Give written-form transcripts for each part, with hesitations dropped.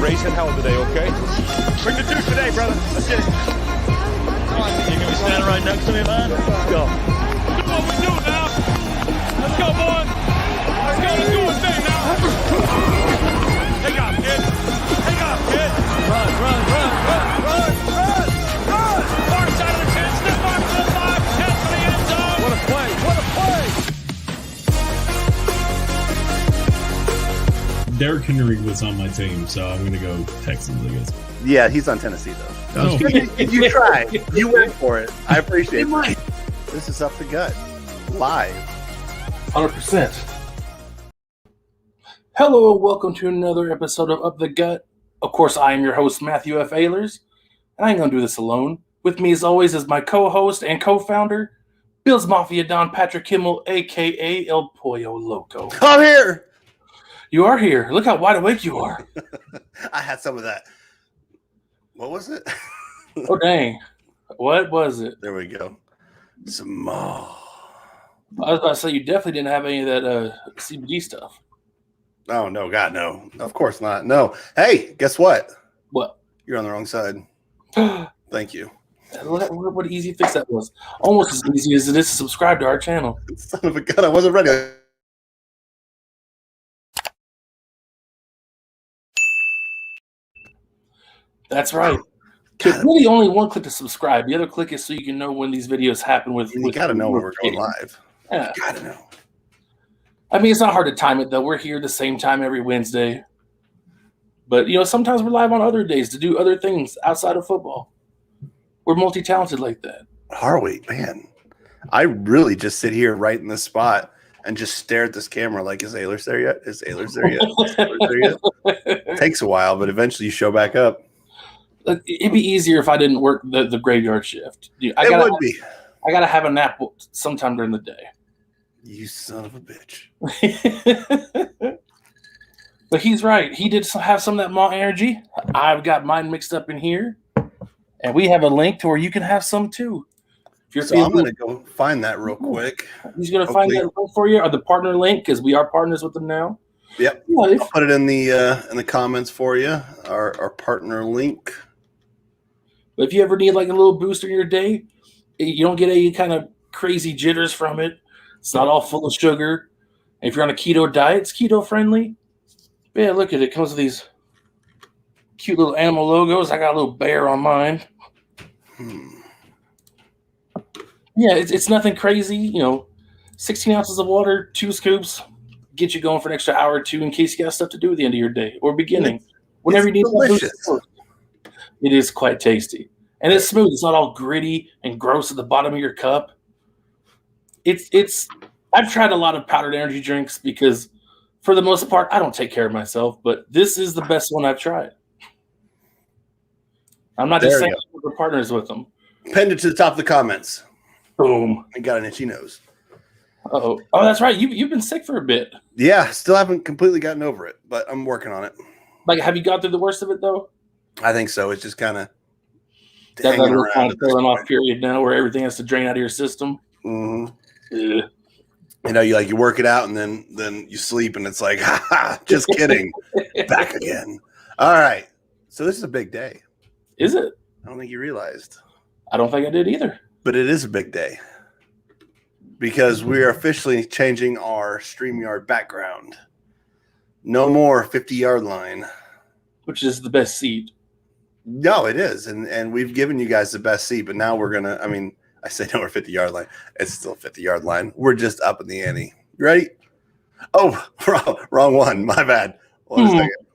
raising hell today, okay? Bring the juice today, brother. Let's get it. Come on, you gonna be standing right next to me, man? Let's go. That's what we do now. Let's go, boys. Let's go. Let's do our thing now. Take off, kid. Take off, kid. Run. Far side of the 10. Step back to the 5. Head for the end zone. What a play. What a play. Derrick Henry was on my team, so I'm going to go Texans, I guess. Yeah, he's on Tennessee, though. No. You tried. You went for it. I appreciate it. This is Up the Gut, live. 100%. Hello and welcome to another episode of Up the Gut. Of course, I am your host, Matthew F. Ehlers, and I ain't going to do this alone. With me, as always, is my co-host and co-founder, Bills Mafia Don Patrick Kimmel, a.k.a. El Pollo Loco. I'm here. You are here. Look how wide awake you are. I had some of that. What was it? Oh, dang. What was it? There we go. Some more. I was about to say, you definitely didn't have any of that CBD stuff. Oh, no, God, no. Of course not. No. Hey, guess what? What? You're on the wrong side. Thank you. What an easy fix that was. Almost as easy as it is to subscribe to our channel. Son of a gun, I wasn't ready. That's right. It's really only one click to subscribe. The other click is so you can know when these videos happen. You got to know when we're going live. Yeah. You got to know. I mean, it's not hard to time it, though. We're here the same time every Wednesday. But, sometimes we're live on other days to do other things outside of football. We're multi-talented like that. Are we? Man, I really just sit here right in this spot and just stare at this camera like, is Ehlers there yet? Is Ehlers there yet? Is Ehlers there yet? It takes a while, but eventually you show back up. It'd be easier if I didn't work the graveyard shift. It would be. I got to have a nap sometime during the day. You son of a bitch. But he's right. He did have some of that malt energy. I've got mine mixed up in here. And we have a link to where you can have some too. So I'm going to go find that real quick. He's going to find that link for you, or the partner link, because we are partners with them now. Yep. I'll put it in the comments for you, our partner link. But if you ever need like a little booster in your day, you don't get any kind of crazy jitters from it. It's not all full of sugar. And if you're on a keto diet, it's keto friendly. But yeah, look at it. It comes with these cute little animal logos. I got a little bear on mine. Yeah, it's nothing crazy. 16 ounces of water, 2 scoops, get you going for an extra hour or two in case you got stuff to do at the end of your day or beginning. Whenever you need delicious. It is quite tasty. And it's smooth. It's not all gritty and gross at the bottom of your cup. I've tried a lot of powdered energy drinks because for the most part, I don't take care of myself, but this is the best one I've tried. I'm not just saying we're partners with them. Pinned it to the top of the comments. Boom. I got an itchy nose. Uh-oh. Oh, that's right. You've been sick for a bit. Yeah, still haven't completely gotten over it, but I'm working on it. Like, have you got through the worst of it, though? I think so. It's just kind of that little kind of filling off period now where everything has to drain out of your system. Mm-hmm. Yeah. You work it out and then you sleep and it's like, ha, just kidding. Back again. All right. So this is a big day. Is it? I don't think you realized. I don't think I did either. But it is a big day because we are officially changing our StreamYard background. No more 50-yard line. Which is the best seat. No, it is. And we've given you guys the best seat, but now we're going to, I say no more 50-yard line. It's still 50-yard line. We're just up in the ante. You ready? Oh, wrong one. My bad. Hold on a second.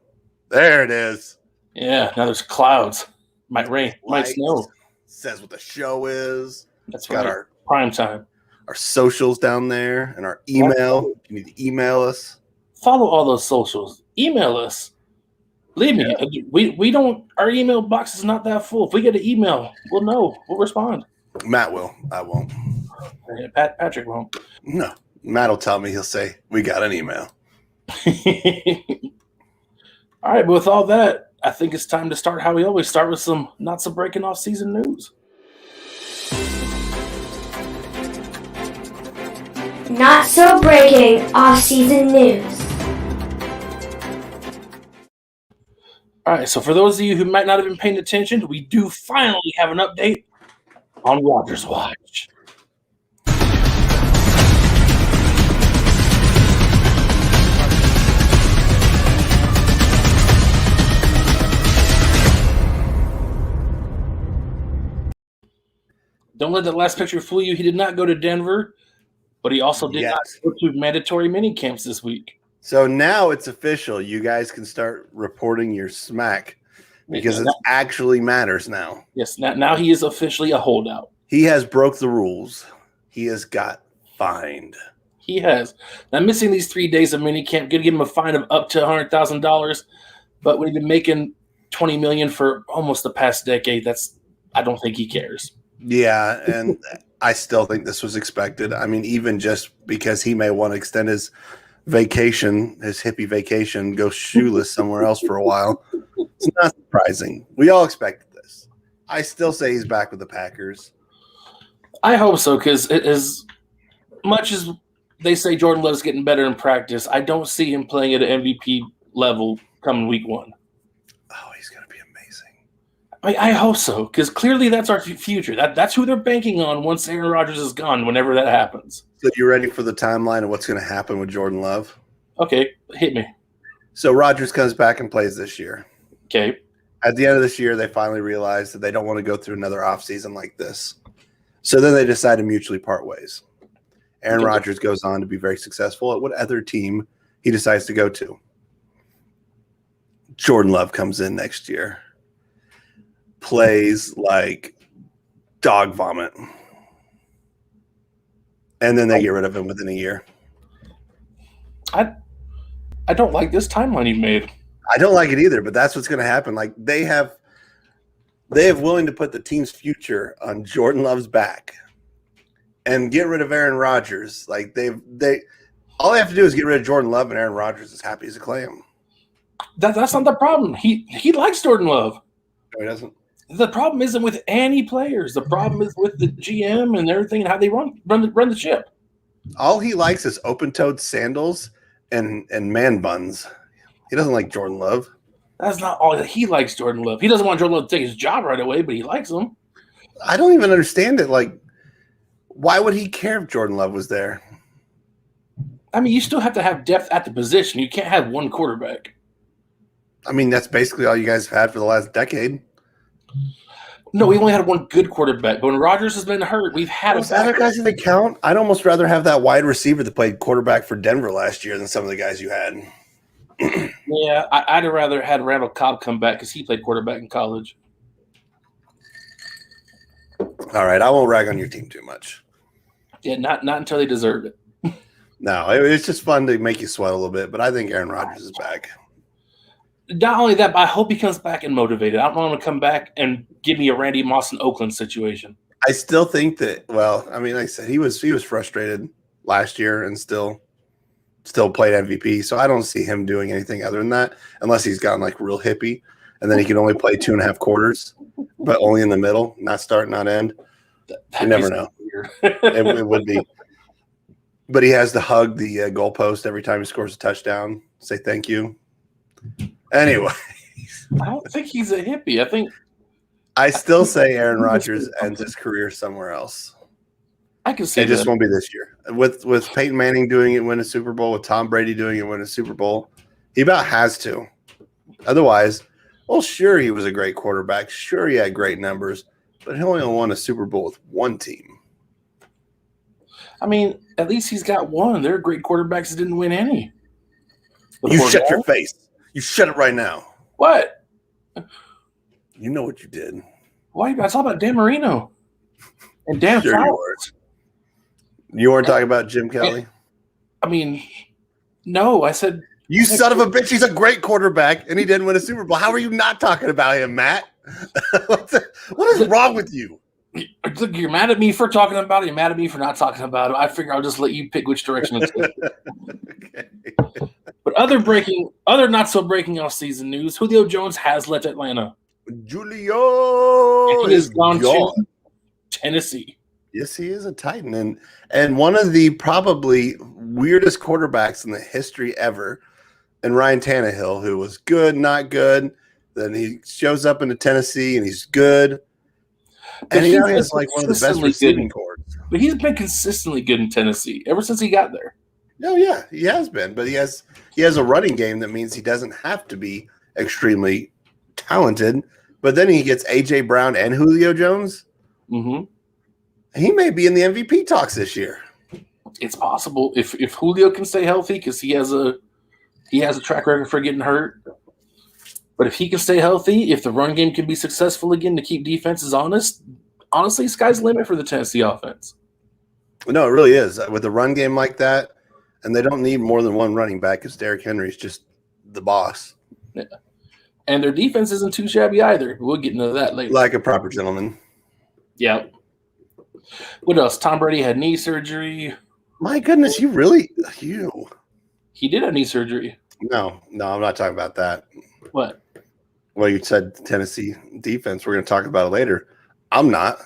There it is. Yeah, now there's clouds. Might rain. Might snow. Says what the show is. That's got right. our prime time. Our socials down there and our email. If you need to email us. Follow all those socials. Email us. Believe me, we don't. Our email box is not that full. If we get an email, we'll know. We'll respond. Matt will. I won't. Patrick won't. No. Matt will tell me. He'll say, we got an email. All right, but with all that, I think it's time to start how we always start, with some not so breaking off season news. Not so breaking off season news. All right, so for those of you who might not have been paying attention, we do finally have an update on Rodgers Watch. Don't let that last picture fool you. He did not go to Denver, but he also did not go to mandatory mini camps this week. So now it's official. You guys can start reporting your smack because it actually matters now. Yes, now he is officially a holdout. He has broke the rules. He has got fined. He has. Now, missing these 3 days of mini camp, going to give him a fine of up to $100,000. But when he's been making $20 million for almost the past decade, I don't think he cares. Yeah, and I still think this was expected. I mean, even just because he may want to extend his vacation, his hippie vacation, go shoeless somewhere else for a while, it's not surprising. We all expected this. I still say he's back with the Packers. I hope so, because as much as they say Jordan Love's getting better in practice, I don't see him playing at an MVP level coming week 1. Oh, he's going to be amazing. I hope so, because clearly that's our future. That's who they're banking on once Aaron Rodgers is gone, whenever that happens. So you ready for the timeline of what's going to happen with Jordan Love? Okay, hit me. So Rodgers comes back and plays this year. Okay. At the end of this year, they finally realize that they don't want to go through another offseason like this. So then they decide to mutually part ways. Aaron Rodgers goes on to be very successful at whatever team he decides to go to. Jordan Love comes in next year, plays like dog vomit, and then they get rid of him within a year. I don't like this timeline you made. I don't like it either, but that's what's going to happen. Like they have willing to put the team's future on Jordan Love's back and get rid of Aaron Rodgers. Like all they have to do is get rid of Jordan Love, and Aaron Rodgers is happy as a clam. That's not the problem. He likes Jordan Love. No, he doesn't. The problem isn't with any players. The problem is with the GM and everything and how they run the ship. All he likes is open-toed sandals and man buns. He doesn't like Jordan Love. That's not all. He likes Jordan Love. He doesn't want Jordan Love to take his job right away, but he likes him. I don't even understand it. Like, why would he care if Jordan Love was there? I mean, you still have to have depth at the position. You can't have one quarterback. I mean, that's basically all you guys have had for the last decade. No, we only had one good quarterback. But when Rodgers has been hurt, we've had Those other guys in the count. I'd almost rather have that wide receiver that played quarterback for Denver last year than some of the guys you had. Yeah, I'd have rather had Randall Cobb come back because he played quarterback in college. All right, I won't rag on your team too much. Yeah, not until they deserve it. No, it's just fun to make you sweat a little bit, but I think Aaron Rodgers is back. Not only that, but I hope he comes back and motivated. I don't want him to come back and give me a Randy Moss in Oakland situation. I still think that, well, I mean, like I said, he was frustrated last year and still played MVP. So I don't see him doing anything other than that unless he's gotten like real hippie and then he can only play 2.5 quarters, but only in the middle, not start, not end. You never know. It would be. But he has to hug the goalpost every time he scores a touchdown, say thank you. Anyway. I don't think he's a hippie. I still say Aaron Rodgers ends his career somewhere else. I can say it just won't be this year. With Peyton Manning doing it, win a Super Bowl, with Tom Brady doing it, win a Super Bowl, he about has to. Otherwise, well, sure, he was a great quarterback. Sure, he had great numbers, but he only won a Super Bowl with one team. I mean, at least he's got one. There are great quarterbacks that didn't win any. You shut your face. You shut it right now. What? You know what you did. Why? It's all about Dan Marino and Dan Sure Fowler. You weren't talking about Jim Kelly? I mean, no. I said you son of a bitch. He's a great quarterback, and he didn't win a Super Bowl. How are you not talking about him, Matt? What is wrong with you? Look, you're mad at me for talking about it. You're mad at me for not talking about it. I figure I'll just let you pick which direction it's going. Okay. But other not so breaking off season news: Julio Jones has left Atlanta. Julio he has gone to Tennessee. Yes, he is a Titan, and one of the probably weirdest quarterbacks in the history ever. And Ryan Tannehill, who was good, not good, Then he shows up into Tennessee and he's good. And he now has like one of the best receiving corps. But he's been consistently good in Tennessee ever since he got there. Oh yeah, he has been. But he has a running game that means he doesn't have to be extremely talented. But then he gets A.J. Brown and Julio Jones. Mm-hmm. He may be in the MVP talks this year. It's possible if Julio can stay healthy because he has a track record for getting hurt. But if he can stay healthy, if the run game can be successful again to keep defenses honest, honestly, sky's the limit for the Tennessee offense. No, it really is. With a run game like that, and they don't need more than one running back because Derrick Henry's just the boss. Yeah. And their defense isn't too shabby either. We'll get into that later. Like a proper gentleman. Yeah. What else? Tom Brady had knee surgery. My goodness, you. He did have knee surgery. No, I'm not talking about that. What? Well, you said Tennessee defense. We're going to talk about it later. I'm not.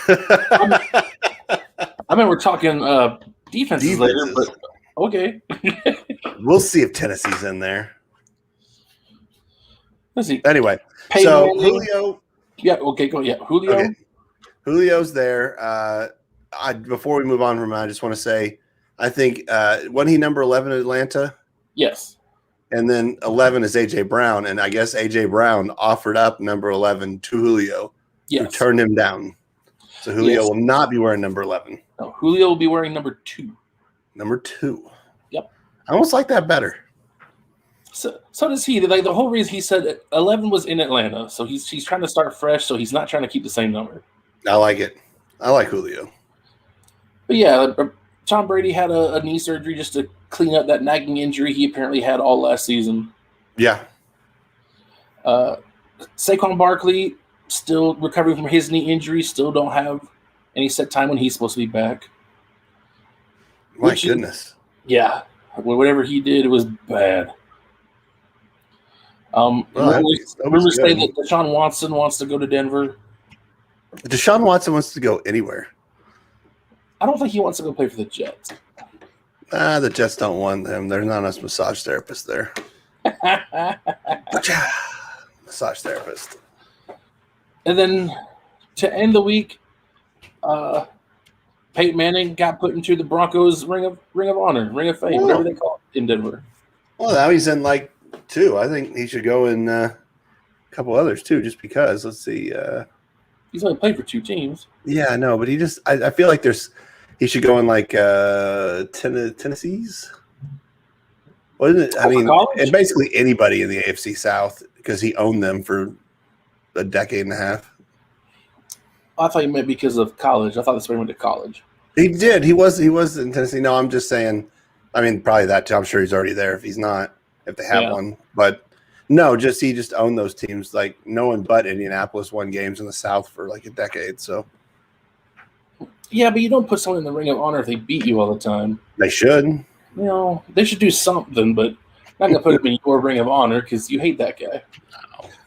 I mean, we're talking defenses later, but okay. We'll see if Tennessee's in there. Let's see. Anyway, Peyton so Manning. Julio. Yeah, okay, go. Yeah, Julio. Okay. Julio's there. Before we move on from him, I just want to say, I think, wasn't he number 11 in Atlanta? Yes. And then 11 is A.J. Brown. And I guess A.J. Brown offered up number 11 to Julio, who Yes. turned him down. So Julio Yes. will not be wearing number 11. No, Julio will be wearing number 2. Number 2. Yep. I almost like that better. So does he. Like the whole reason he said 11 was in Atlanta, so he's trying to start fresh, so he's not trying to keep the same number. I like it. I like Julio. But yeah, Tom Brady had a knee surgery just to clean up that nagging injury he apparently had all last season. Yeah. Saquon Barkley still recovering from his knee injury, still don't have any set time when he's supposed to be back. My goodness. Yeah. Whatever he did, it was bad. Rumors say that Deshaun Watson wants to go to Denver. Deshaun Watson wants to go anywhere. I don't think he wants to go play for the Jets. The Jets don't want him. There's not enough massage therapists there. Massage therapist. And then to end the week, Peyton Manning got put into the Broncos Ring of Honor, Ring of Fame, whatever they call it in Denver. Well, now he's in like 2. I think he should go in a couple others too, just because. Let's see. He's only played for 2 teams. Yeah, I know, but I feel like he should go in like Tennessee's. Wasn't it? I mean, and basically anybody in the AFC South because he owned them for a decade and a half. I thought you meant because of college. I thought that's why he went to college. He did. He was in Tennessee. No, I'm just saying. I mean, probably that too. I'm sure he's already there if he's not. If they have one, but no, he just owned those teams. Like no one but Indianapolis won games in the South for like a decade. So yeah, but you don't put someone in the Ring of Honor if they beat you all the time. They should. You know, they should do something, but not gonna put him in your Ring of Honor because you hate that guy.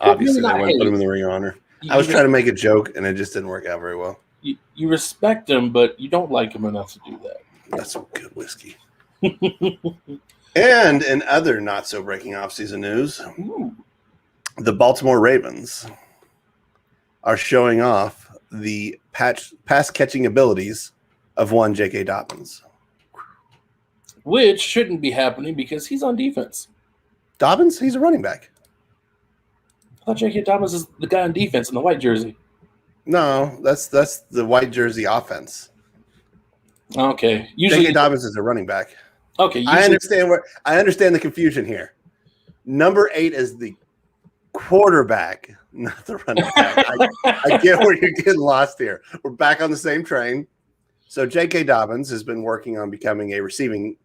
No, obviously, they wouldn't put him in the Ring of Honor. I was trying to make a joke, and it just didn't work out very well. You respect him, but you don't like him enough to do that. That's some good whiskey. And in other not-so-breaking off-season news, the Ravens are showing off the pass-catching abilities of one J.K. Dobbins. Which shouldn't be happening because he's on defense. Dobbins? He's a running back. I thought J.K. Dobbins is the guy on defense in the white jersey. No, that's the white jersey offense. Okay. Usually J.K. Dobbins is a running back. Okay. I understand the confusion here. Number 8 is the quarterback, not the running back. I get where you're getting lost here. We're back on the same train. So J.K. Dobbins has been working on becoming a receiving,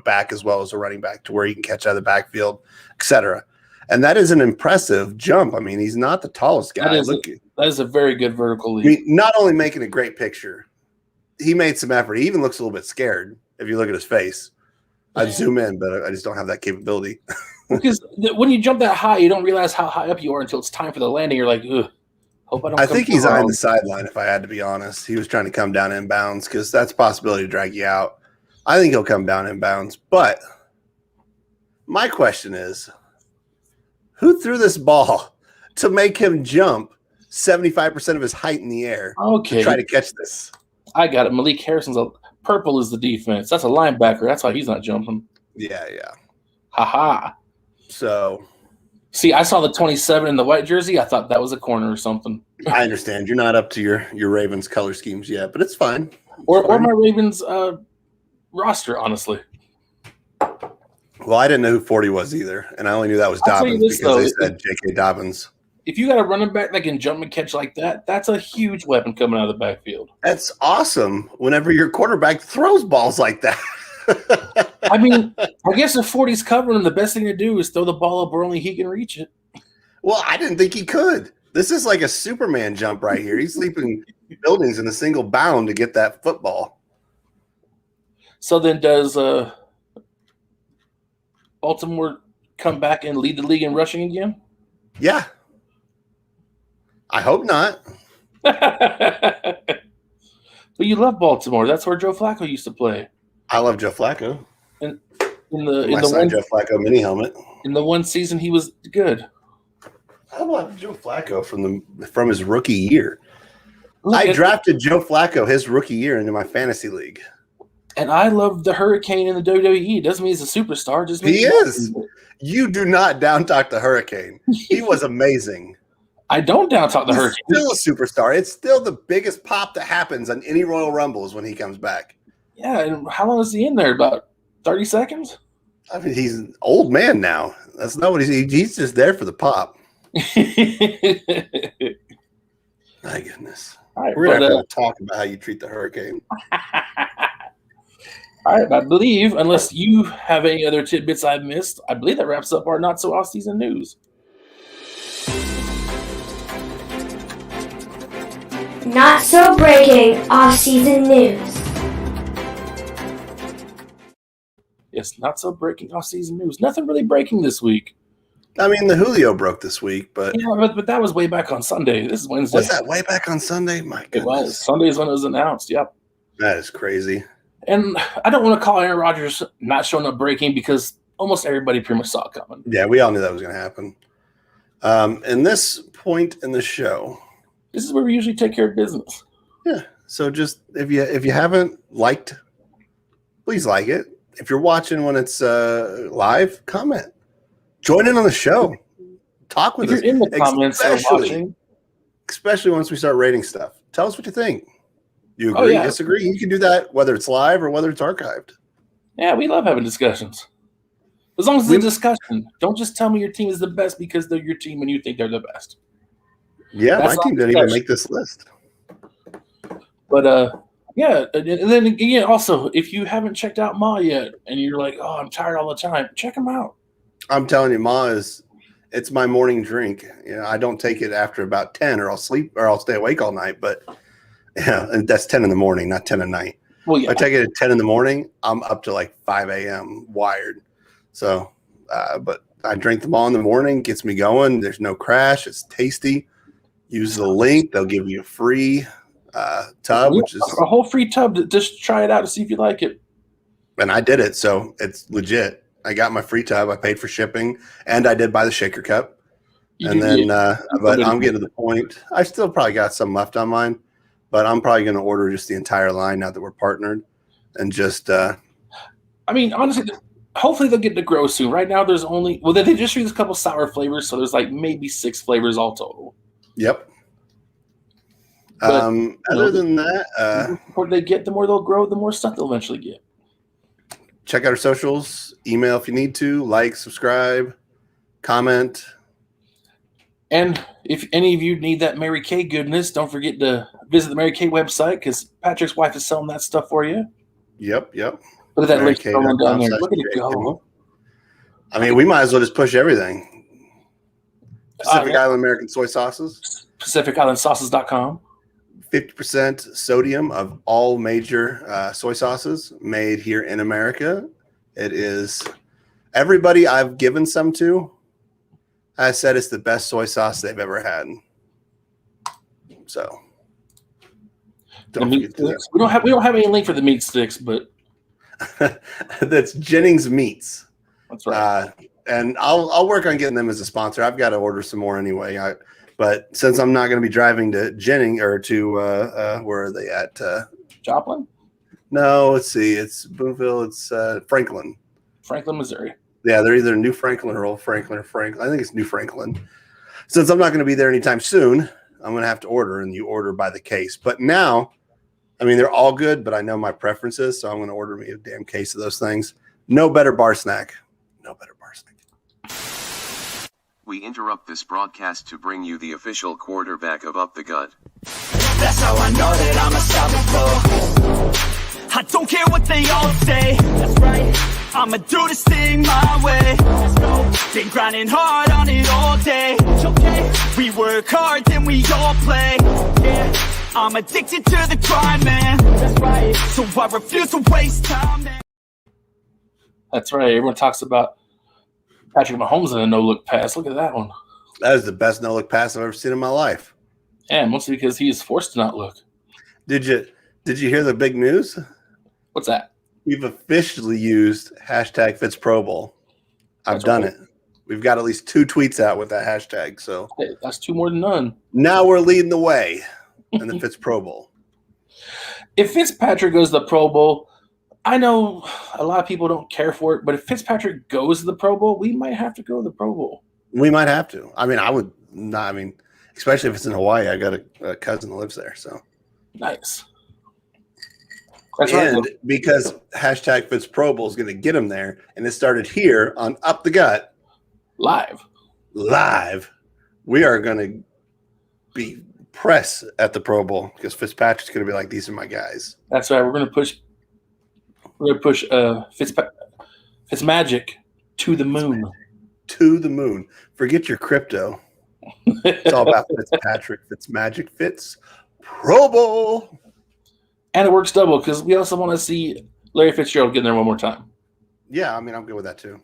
back as well as a running back to where he can catch out of the backfield, etc. And that is an impressive jump. I mean, he's not the tallest guy. That is a very good vertical leap. I mean, not only making a great picture, he made some effort. He even looks a little bit scared if you look at his face. I'd zoom in, but I just don't have that capability. Because when you jump that high, you don't realize how high up you are until it's time for the landing. You're like, ugh, hope I don't. I think he's eyeing the sideline, if I had to be honest. He was trying to come down inbounds because that's a possibility to drag you out. I think he'll come down inbounds. But my question is, Who threw this ball to make him jump 75% of his height in the air Okay. to try to catch this? I got it. Malik Harrison's purple is the defense. That's a linebacker. That's why he's not jumping. Yeah. Ha. So See, I saw the 27 in the white jersey. I thought that was a corner or something. I understand you're not up to your Ravens color schemes yet, but it's fine. Or my Ravens roster, honestly. Well, I didn't know who 40 was either, and I only knew that was I'll tell you Dobbins this, because though. they said J.K. Dobbins. If you got a running back that can jump and catch like that, that's a huge weapon coming out of the backfield. That's awesome whenever your quarterback throws balls like that. I mean, I guess if 40's covering him, the best thing to do is throw the ball up where only he can reach it. Well, I didn't think he could. This is like a Superman jump right here. He's leaping buildings in a single bound to get that football. So then does Baltimore come back and lead the league in rushing again? Yeah. I hope not. But you love Baltimore. That's where Joe Flacco used to play. I love Joe Flacco. In My the son, Joe Flacco mini helmet. one season he was good. I love Joe Flacco from his rookie year. Look I at- drafted Joe Flacco his rookie year into my fantasy league. And I love the Hurricane in the WWE. Doesn't mean he's a superstar. Just means He is. You do not down talk the Hurricane. He was amazing. I don't down talk the He's Hurricane. still a superstar. It's still the biggest pop that happens on any Royal Rumble is when he comes back. Yeah, and how long is he in there? About 30 seconds? I mean, he's an old man now. That's not what he's just there for the pop. My goodness. All right, We're going but, to have to talk about how you treat the Hurricane. all right, I believe, unless you have any other tidbits I've missed, I believe that wraps up our not so off season news. Not so breaking off-season news. Yes, not so breaking off season news. Nothing really breaking this week. I mean, the Julio broke this week, but Yeah, but that was way back on Sunday. This is Wednesday. was that way back on Sunday? My It was. goodness. Sunday is when it was announced. Yep. That is crazy. And I don't want to call Aaron Rodgers not showing up breaking because almost everybody pretty much saw it coming. Yeah, we all knew that was going to happen. And this point in the show, This is where we usually take care of business. so just if you haven't liked, please like it. If you're watching when it's live, comment. Join in on the show. Talk with If us. you're in the comments or Especially- watching, Especially once we start rating stuff. Tell us what you think. You Oh, agree, yeah. disagree? You can do that whether it's live or whether it's archived. yeah, we love having discussions. As long as it's a discussion. Don't just tell me your team is the best because they're your team and you think they're the best. Yeah, That's my team not didn't even discussion. make this list. But yeah, and then again, also, if you haven't checked out Ma yet and you're like, oh, I'm tired all the time, check him out. I'm telling you, it's my morning drink. You know, I don't take it after about 10 or I'll sleep or I'll stay awake all night. But yeah, and that's 10 in the morning, not 10 at night. Well, If yeah, I take it at 10 in the morning, I'm up to like 5 a.m. wired. So, but I drink them all in the morning, gets me going. There's no crash. It's tasty. Use the link. They'll give you a free tub, which is, a whole free tub to just try it out to see if you like it. and I did it. So it's legit. I got my free tub. I paid for shipping and I did buy the shaker cup. You And do then, get- but I'm getting to the point. I still probably got some left on mine, but I'm probably going to order just the entire line now that we're partnered, and just I mean, honestly, hopefully they'll get to grow soon. Right now, there's only they just released a couple sour flavors, so there's like maybe 6 flavors all total. yep. But, Other than that, The more they get, the more they'll grow, the more stuff they'll eventually get. check out our socials. Email if you need to. Like, subscribe, comment. And if any of you need that Mary Kay goodness, don't forget to visit the Mary Kay website because Patrick's wife is selling that stuff for you. Yep. Look at that link scrolling down there. Look at it go. I mean, we might as well just push everything. Pacific yeah. Island American soy sauces. PacificIslandSauces.com. 50% sodium of all major soy sauces made here in America. It is everybody I've given some to has said it's the best soy sauce they've ever had. So The don't meat forget to sticks. We don't have any link for the meat sticks, but that. That's Jennings Meats. that's right. And I'll work on getting them as a sponsor. I've got to order some more anyway. But since I'm not going to be driving to Jennings or to where are they at? Joplin? No, let's see. It's Boonville. It's Franklin. Franklin, Missouri. Yeah, they're either New Franklin or Old Franklin or Franklin. I think it's New Franklin. Since I'm not going to be there anytime soon, I'm going to have to order, and you order by the case. But now, I mean, they're all good, but I know my preferences, so I'm going to order me a damn case of those things. No better bar snack. No better bar snack. We interrupt this broadcast to bring you the official quarterback of Up the Gut. That's how I know that I'm unstoppable. I don't care what they all say. That's right. I'ma do this thing my way. Let's go. Been grinding hard on it all day. Okay. We work hard, then we all play. Yeah. I'm addicted to the grind, man. That's right. So I refuse to waste time, man. That's right. Everyone talks about Patrick Mahomes in a no-look pass. Look at that one. That is the best no-look pass I've ever seen in my life. And mostly because he is forced to not look. Did you hear the big news? What's that? We've officially used hashtag #FitzProBowl. I've done it. We've got at least 2 tweets out with that hashtag. So Hey, that's 2 more than none. now we're leading the way in the FitzProBowl. If Fitzpatrick goes to the Pro Bowl, I know a lot of people don't care for it, but if Fitzpatrick goes to the Pro Bowl, we might have to go to the Pro Bowl. We might have to. I mean, I would not. I mean, especially if it's in Hawaii. I got a cousin that lives there. So Nice. That's and right. because hashtag FitzProBowl is going to get him there, and it started here on Up the Gut Live. we are going to be press at the Pro Bowl because Fitzpatrick's going to be like, these are my guys. That's right. We're going to push Fitzmagic to the moon. To the moon. Forget your crypto. It's all about Fitzpatrick, Fitzmagic, Fitz Pro Bowl. And it works double because we also want to see Larry Fitzgerald getting there one more time. Yeah, I mean, I'm good with that too.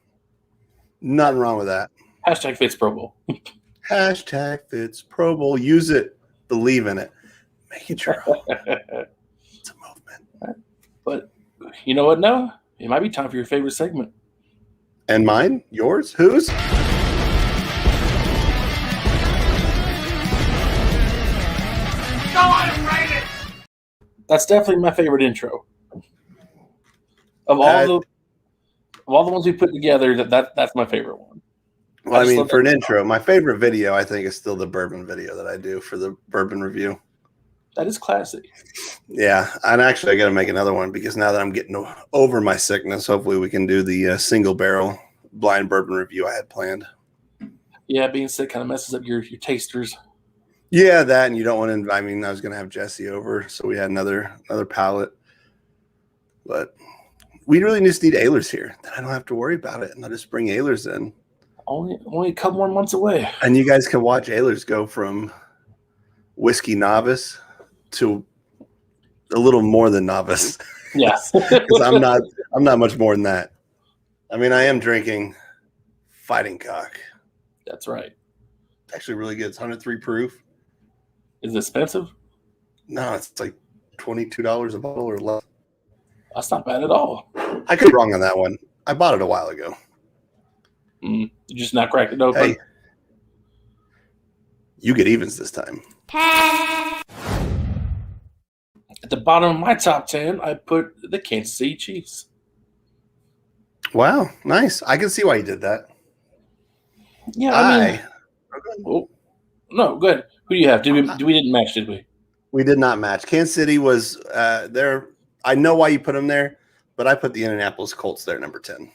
Nothing wrong with that. Hashtag Fitz Pro Bowl. Hashtag Fitz Pro Bowl. Use it. Believe in it. Make it your own. It's a movement. But you know what, Noah? It might be time for your favorite segment. And mine? Yours? Whose? That's definitely my favorite intro. Of all the ones we put together, that's my favorite one. Well, I mean, for an intro, my favorite video, I think, is still the bourbon video that I do for the bourbon review. That is classic. Yeah, and actually, I got to make another one because now that I'm getting over my sickness, hopefully we can do the single barrel blind bourbon review I had planned. Yeah, being sick kind of messes up your tasters. Yeah, that, and you don't want to. I mean, I was going to have Jesse over, so we had another pallet, but we really just need Ehlers here. Then I don't have to worry about it, and I'll just bring Ehlers in. Only a couple more months away, and you guys can watch Ehlers go from whiskey novice to a little more than novice. Yes, because I'm not much more than that. I mean, I am drinking Fighting Cock. That's right. It's actually really good. It's 103 proof. Is it expensive? No, it's like $22 a bottle or less. That's not bad at all. I could be wrong on that one. I bought it a while ago. You just not cracked it open. Hey, you get evens this time. At the bottom of my top 10, I put the Kansas City Chiefs. Wow, nice. I can see why you did that. Yeah, I mean, oh, no, good. Who do you have? We didn't match, did we? We did not match. Kansas City was there. I know why you put them there, but I put the Indianapolis Colts there, number 10.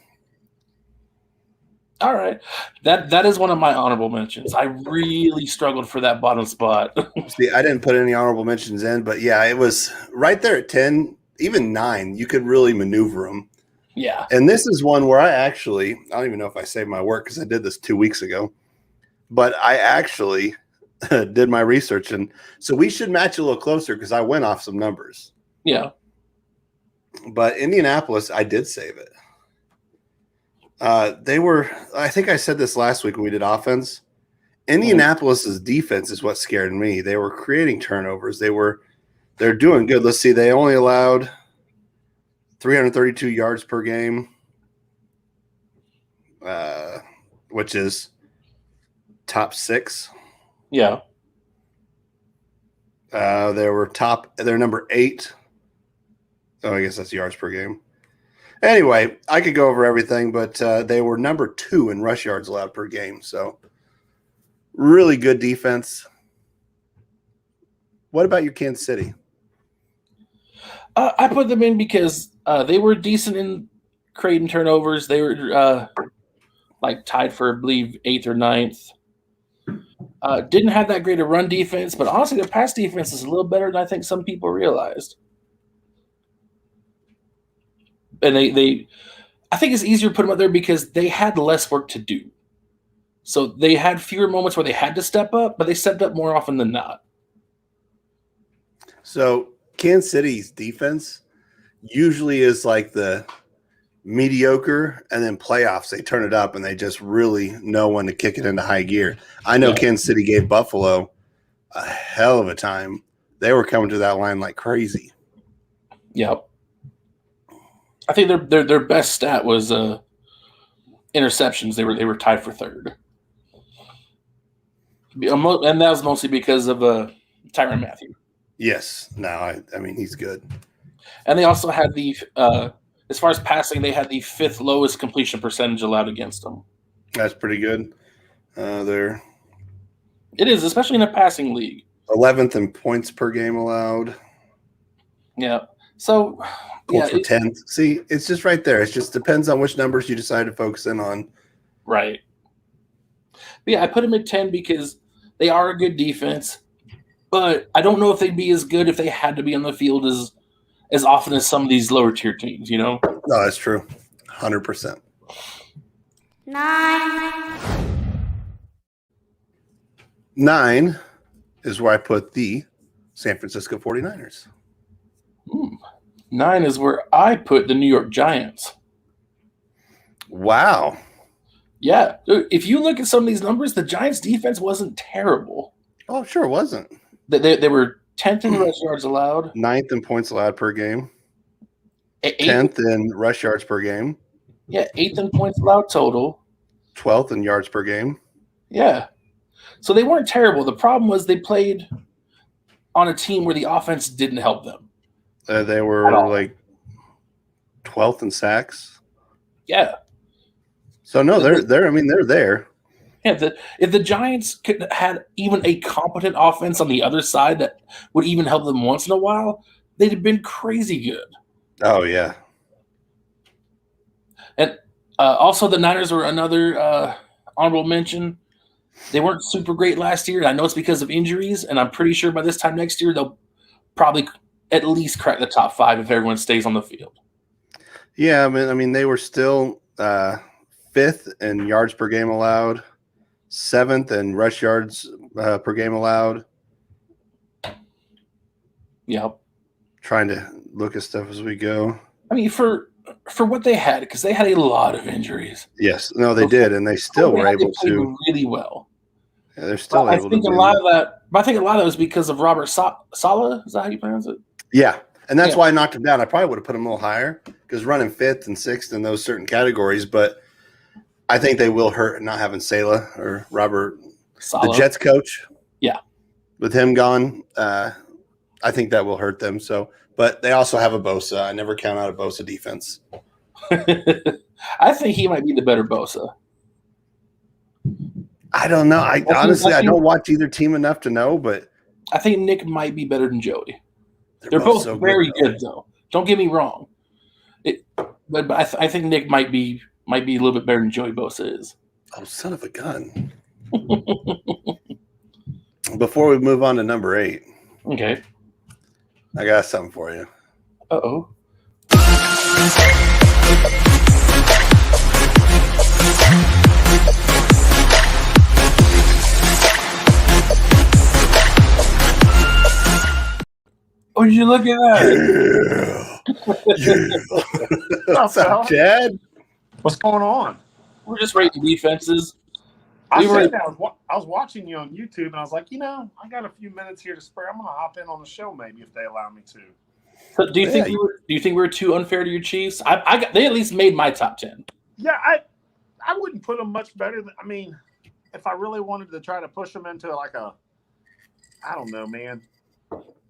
All right. That is one of my honorable mentions. I really struggled for that bottom spot. See, I didn't put any honorable mentions in, but yeah, it was right there at 10, even 9. You could really maneuver them. Yeah. And this is one where I don't even know if I saved my work because I did this 2 weeks ago, but I actually did my research. And so we should match a little closer because I went off some numbers. Yeah. But Indianapolis, I did save it. They were, I think I said this last week when we did offense. Indianapolis's defense is what scared me. They were creating turnovers. They're doing good. Let's see. They only allowed 332 yards per game. which is top 6. Yeah. They're number 8. Oh, I guess that's yards per game. Anyway, I could go over everything, but they were number 2 in rush yards allowed per game. So really good defense. What about your Kansas City? I put them in because they were decent in creating turnovers. They were tied for, I believe, 8th or 9th. Didn't have that great a run defense, but honestly, their pass defense is a little better than I think some people realized. And I think it's easier to put them up there because they had less work to do. So they had fewer moments where they had to step up, but they stepped up more often than not. So Kansas City's defense usually is like the mediocre, and then playoffs, they turn it up and they just really know when to kick it into high gear. I know Kansas City gave Buffalo a hell of a time. They were coming to that line like crazy. Yep. I think their best stat was interceptions. They were tied for 3rd, and that was mostly because of Tyrann Mathieu. Yes, no, I mean he's good. And they also had the as far as passing, they had the 5th lowest completion percentage allowed against them. That's pretty good. They're It is, especially in a passing league. 11th in points per game allowed. Yeah. So Colts for 10th. See, it's just right there. It just depends on which numbers you decide to focus in on. Right. But yeah, I put them at 10 because they are a good defense, but I don't know if they'd be as good if they had to be on the field as often as some of these lower tier teams, you know? No, that's true. 100%. 9 is where I put the San Francisco 49ers. 9 is where I put the New York Giants. Wow. Yeah. If you look at some of these numbers, the Giants' defense wasn't terrible. Oh, sure it wasn't. They were 10th in rush yards allowed. 9th in points allowed per game. 10th in rush yards per game. Yeah, 8th in points allowed total. 12th in yards per game. Yeah. So they weren't terrible. The problem was they played on a team where the offense didn't help them. They were like 12th in sacks. Yeah. So no, they're there. Yeah, if the Giants could had even a competent offense on the other side that would even help them once in a while, they'd have been crazy good. Oh yeah. And also the Niners were another honorable mention. They weren't super great last year. I know it's because of injuries, and I'm pretty sure by this time next year they'll probably at least crack the top 5 if everyone stays on the field. Yeah, I mean they were still 5th in yards per game allowed, 7th in rush yards per game allowed. Yep. Trying to look at stuff as we go. I mean, for what they had, because they had a lot of injuries. Yes, no, they did, and they still were able to really well. Yeah, they're still able to. I think a lot of that was because of Robert Saleh. Is that how you pronounce it? Yeah, and that's why I knocked him down. I probably would have put him a little higher because running 5th and 6th in those certain categories, but I think they will hurt not having Saleh or Robert, Saleh, the Jets coach. Yeah, with him gone, I think that will hurt them. So, but they also have a Bosa. I never count out a Bosa defense. I think he might be the better Bosa. I don't know. I don't watch either team enough to know, but I think Nick might be better than Joey. They're both so very good, though. Don't get me wrong. But I think Nick might be a little bit better than Joey Bosa is. Oh, son of a gun! Before we move on to number 8, okay, I got something for you. Uh-oh. Would you look at that? What's up, Chad? What's going on? We're just rating defenses. I was watching you on YouTube, and I was like, I got a few minutes here to spare. I'm going to hop in on the show maybe if they allow me to. So do you think we were too unfair to your Chiefs? They at least made my top 10. Yeah, I wouldn't put them much better than. I mean, if I really wanted to try to push them into like a, I don't know, man.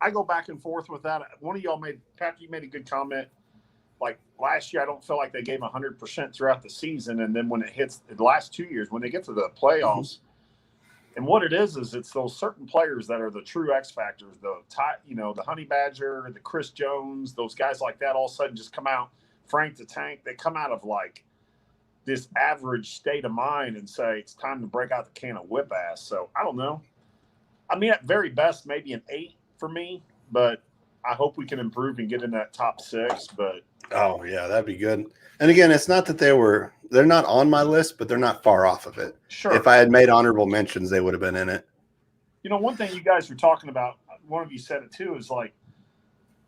I go back and forth with that. One of y'all Pat, you made a good comment. Like last year, I don't feel like they gave 100% throughout the season, and then when it hits the last 2 years, when they get to the playoffs, and what it is it's those certain players that are the true X factors. The Honey Badger, the Chris Jones, those guys like that. All of a sudden, just come out. Frank the Tank. They come out of like this average state of mind and say it's time to break out the can of whip ass. So I don't know. I mean, at very best, maybe an 8 for me, but I hope we can improve and get in that top 6. But oh yeah, that'd be good. And again, it's not that they're not on my list, but they're not far off of it. Sure. If I had made honorable mentions, they would have been in it. You know, one thing you guys were talking about, one of you said it too, is like,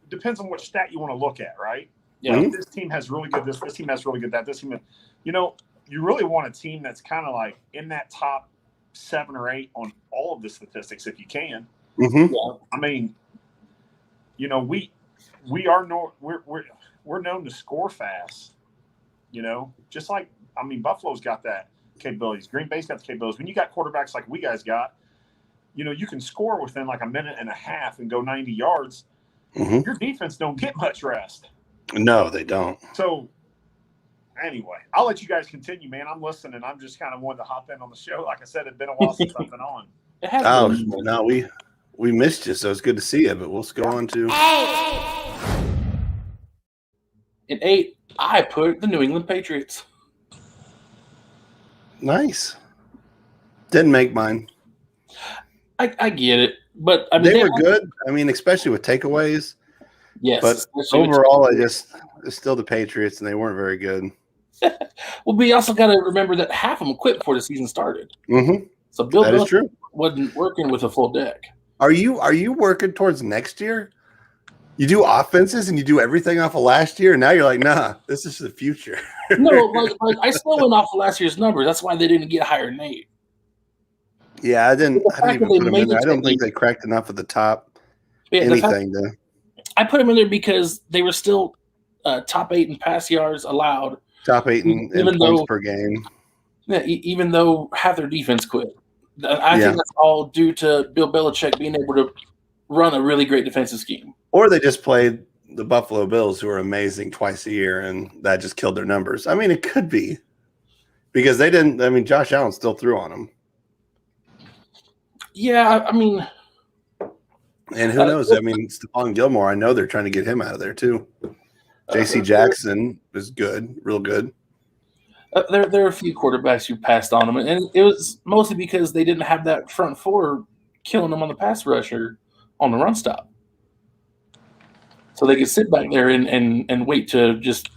it depends on which stat you want to look at, right? Yeah. Like, this team has really good this team has really good that, this team, you know, you really want a team that's kind of like in that top 7 or 8 on all of the statistics if you can. Mm-hmm. Yeah. I mean, you know, we're known to score fast, you know, just like, I mean, Buffalo's got that capabilities. Green Bay's got the capabilities. When you got quarterbacks like we guys got, you know, you can score within like a minute and a half and go 90 yards. Mm-hmm. Your defense don't get much rest. No, they don't. So anyway, I'll let you guys continue, man. I'm listening. I'm just kind of wanted to hop in on the show. Like I said, it's been a while since I've been on. It has Oh, been. no, we missed you, so it's good to see you, but we'll go on to In 8, I put the New England Patriots. nice. Didn't make mine. I get it, but I mean, They were good. I mean, especially with takeaways. Yes, But especially with- overall, it's still the Patriots, and they weren't very good. well, we also got to remember that half of them quit before the season started. Mm-hmm. So Bill That is Belichick true. wasn't working with a full deck. Are you working towards next year? You do offenses and you do everything off of last year, and now you're like, nah, this is the future. No, like I still went off of last year's numbers. That's why they didn't get higher than 8. Yeah, I didn't fact even that they put them made in there. it I don't to think they cracked enough at the top. Yeah, the fact- Anything to I put them in there because they were still top 8 in pass yards allowed. top 8 in Even points though- per game. Yeah, even though half their defense quit. I Yeah. think that's all due to Bill Belichick being able to run a really great defensive scheme. Or they just played the Buffalo Bills, who are amazing twice a year, and that just killed their numbers. I mean, it could be because they didn't. I mean, Josh Allen still threw on them. Yeah, I mean, And who knows? I mean, Stephon Gilmore, I know they're trying to get him out of there too. J.C. Jackson is good, real good. there are a few quarterbacks who passed on them, and it was mostly because they didn't have that front four killing them on the pass rush or on the run stop. So they could sit back there and wait to just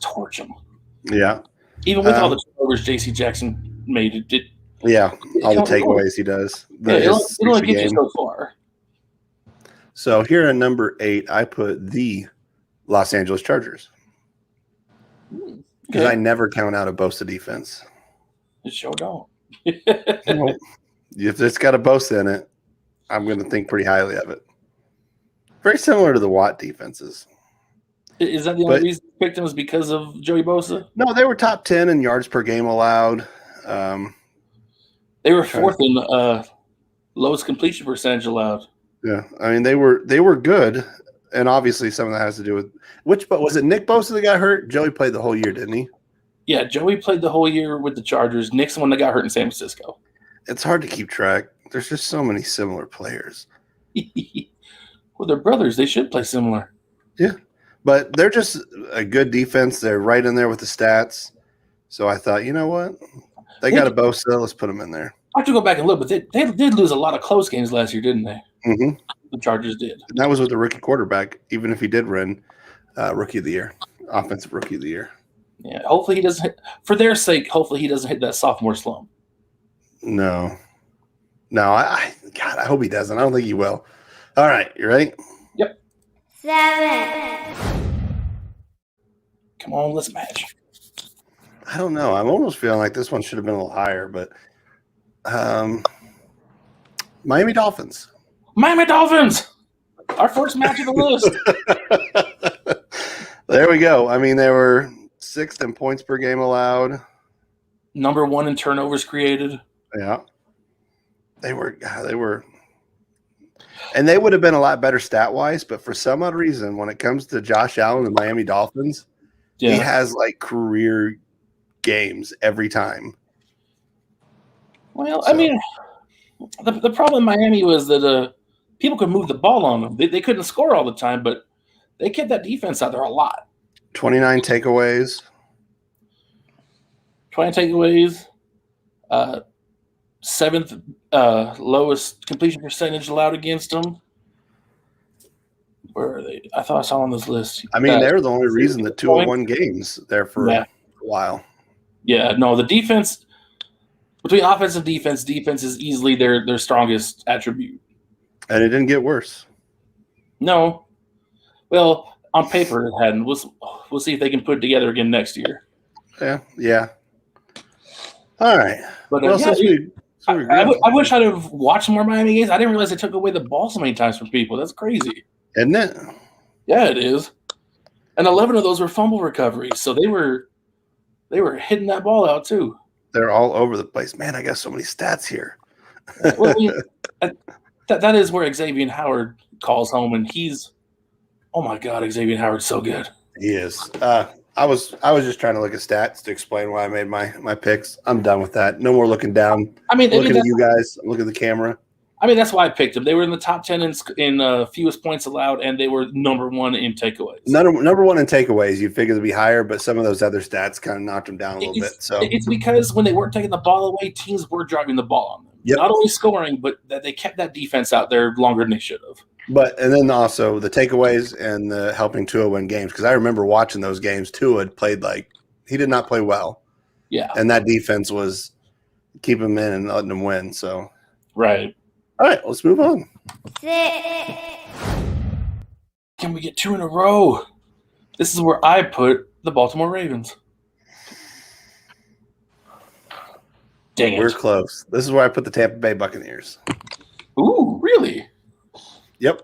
torch them. Yeah. Even with all the turnovers J.C. Jackson made, Yeah, all the It'll- takeaways he does. it'll His only 60 get you game. so far. So here at number 8, I put the Los Angeles Chargers because Okay. I never count out a Bosa defense. It sure don't. Well, if it's got a Bosa in it, I'm going to think pretty highly of it. Very similar to the Watt defenses. Is that the only reason you picked him was because of Joey Bosa? No, they were top 10 in yards per game allowed. They were 4th in lowest completion percentage allowed. Yeah, I mean they were good, and obviously some of that has to do with but was it Nick Bosa that got hurt? Joey played the whole year, didn't he? Yeah, Joey played the whole year with the Chargers. Nick's the one that got hurt in San Francisco. It's hard to keep track. There's just so many similar players. Well, they're brothers. They should play similar. Yeah, but they're just a good defense. They're right in there with the stats. So I thought, you know what? They got a Bosa. Let's put them in there. I have to go back and look, but they did lose a lot of close games last year, didn't they? Mm-hmm. The Chargers did. And that was with the rookie quarterback, even if he did win Rookie of the Year, Offensive Rookie of the Year. Yeah, hopefully he doesn't hit, for their sake, hopefully he doesn't hit that sophomore slump. No, I hope he doesn't. I don't think he will. All right, you ready? Yep. 7. Come on, let's match. I don't know. I'm almost feeling like this one should have been a little higher, but Miami Dolphins. Miami Dolphins! Our first match of the list. There we go. I mean, they were 6th in points per game allowed. Number 1 in turnovers created. Yeah. They were, and they would have been a lot better stat wise, but for some odd reason, when it comes to Josh Allen and the Miami Dolphins, he has like career games every time. Well, I mean, the problem in Miami was that people could move the ball on them. They couldn't score all the time, but they kept that defense out there a lot. 29 takeaways. 20 takeaways. 7th lowest completion percentage allowed against them. Where are they? I thought I saw on this list. I mean, they're the only reason the 201 games there for a while. Yeah, no, the defense between offense and defense is easily their strongest attribute. And it didn't get worse. No. Well, on paper it hadn't. We'll see if they can put it together again next year. Yeah. All right. But well, I wish I'd have watched more Miami games. I didn't realize they took away the ball so many times from people. That's crazy. Isn't it? Yeah, it is. And 11 of those were fumble recoveries. So they were hitting that ball out too. They're all over the place. Man, I got so many stats here. Well, I mean, that is where Xavier Howard calls home, and he's – oh, my God, Xavier Howard's so good. He is. I was just trying to look at stats to explain why I made my picks. I'm done with that. No more looking down. Looking at you guys. Look at the camera. I mean, that's why I picked them. They were in the top 10 in fewest points allowed, and they were number 1 in takeaways. Number 1 in takeaways. You figure they'd be higher, but some of those other stats kind of knocked them down a little bit. So it's because when they weren't taking the ball away, teams were driving the ball on them. Yep. Not only scoring, but that they kept that defense out there longer than they should have. And then also the takeaways and the helping Tua win games, because I remember watching those games. Tua had played he did not play well. Yeah. And that defense was keeping him in and letting them win. So right. All right, let's move on. Can we get 2 in a row? This is where I put the Baltimore Ravens. Dang it. We're close. This is where I put the Tampa Bay Buccaneers. Ooh, really? Yep.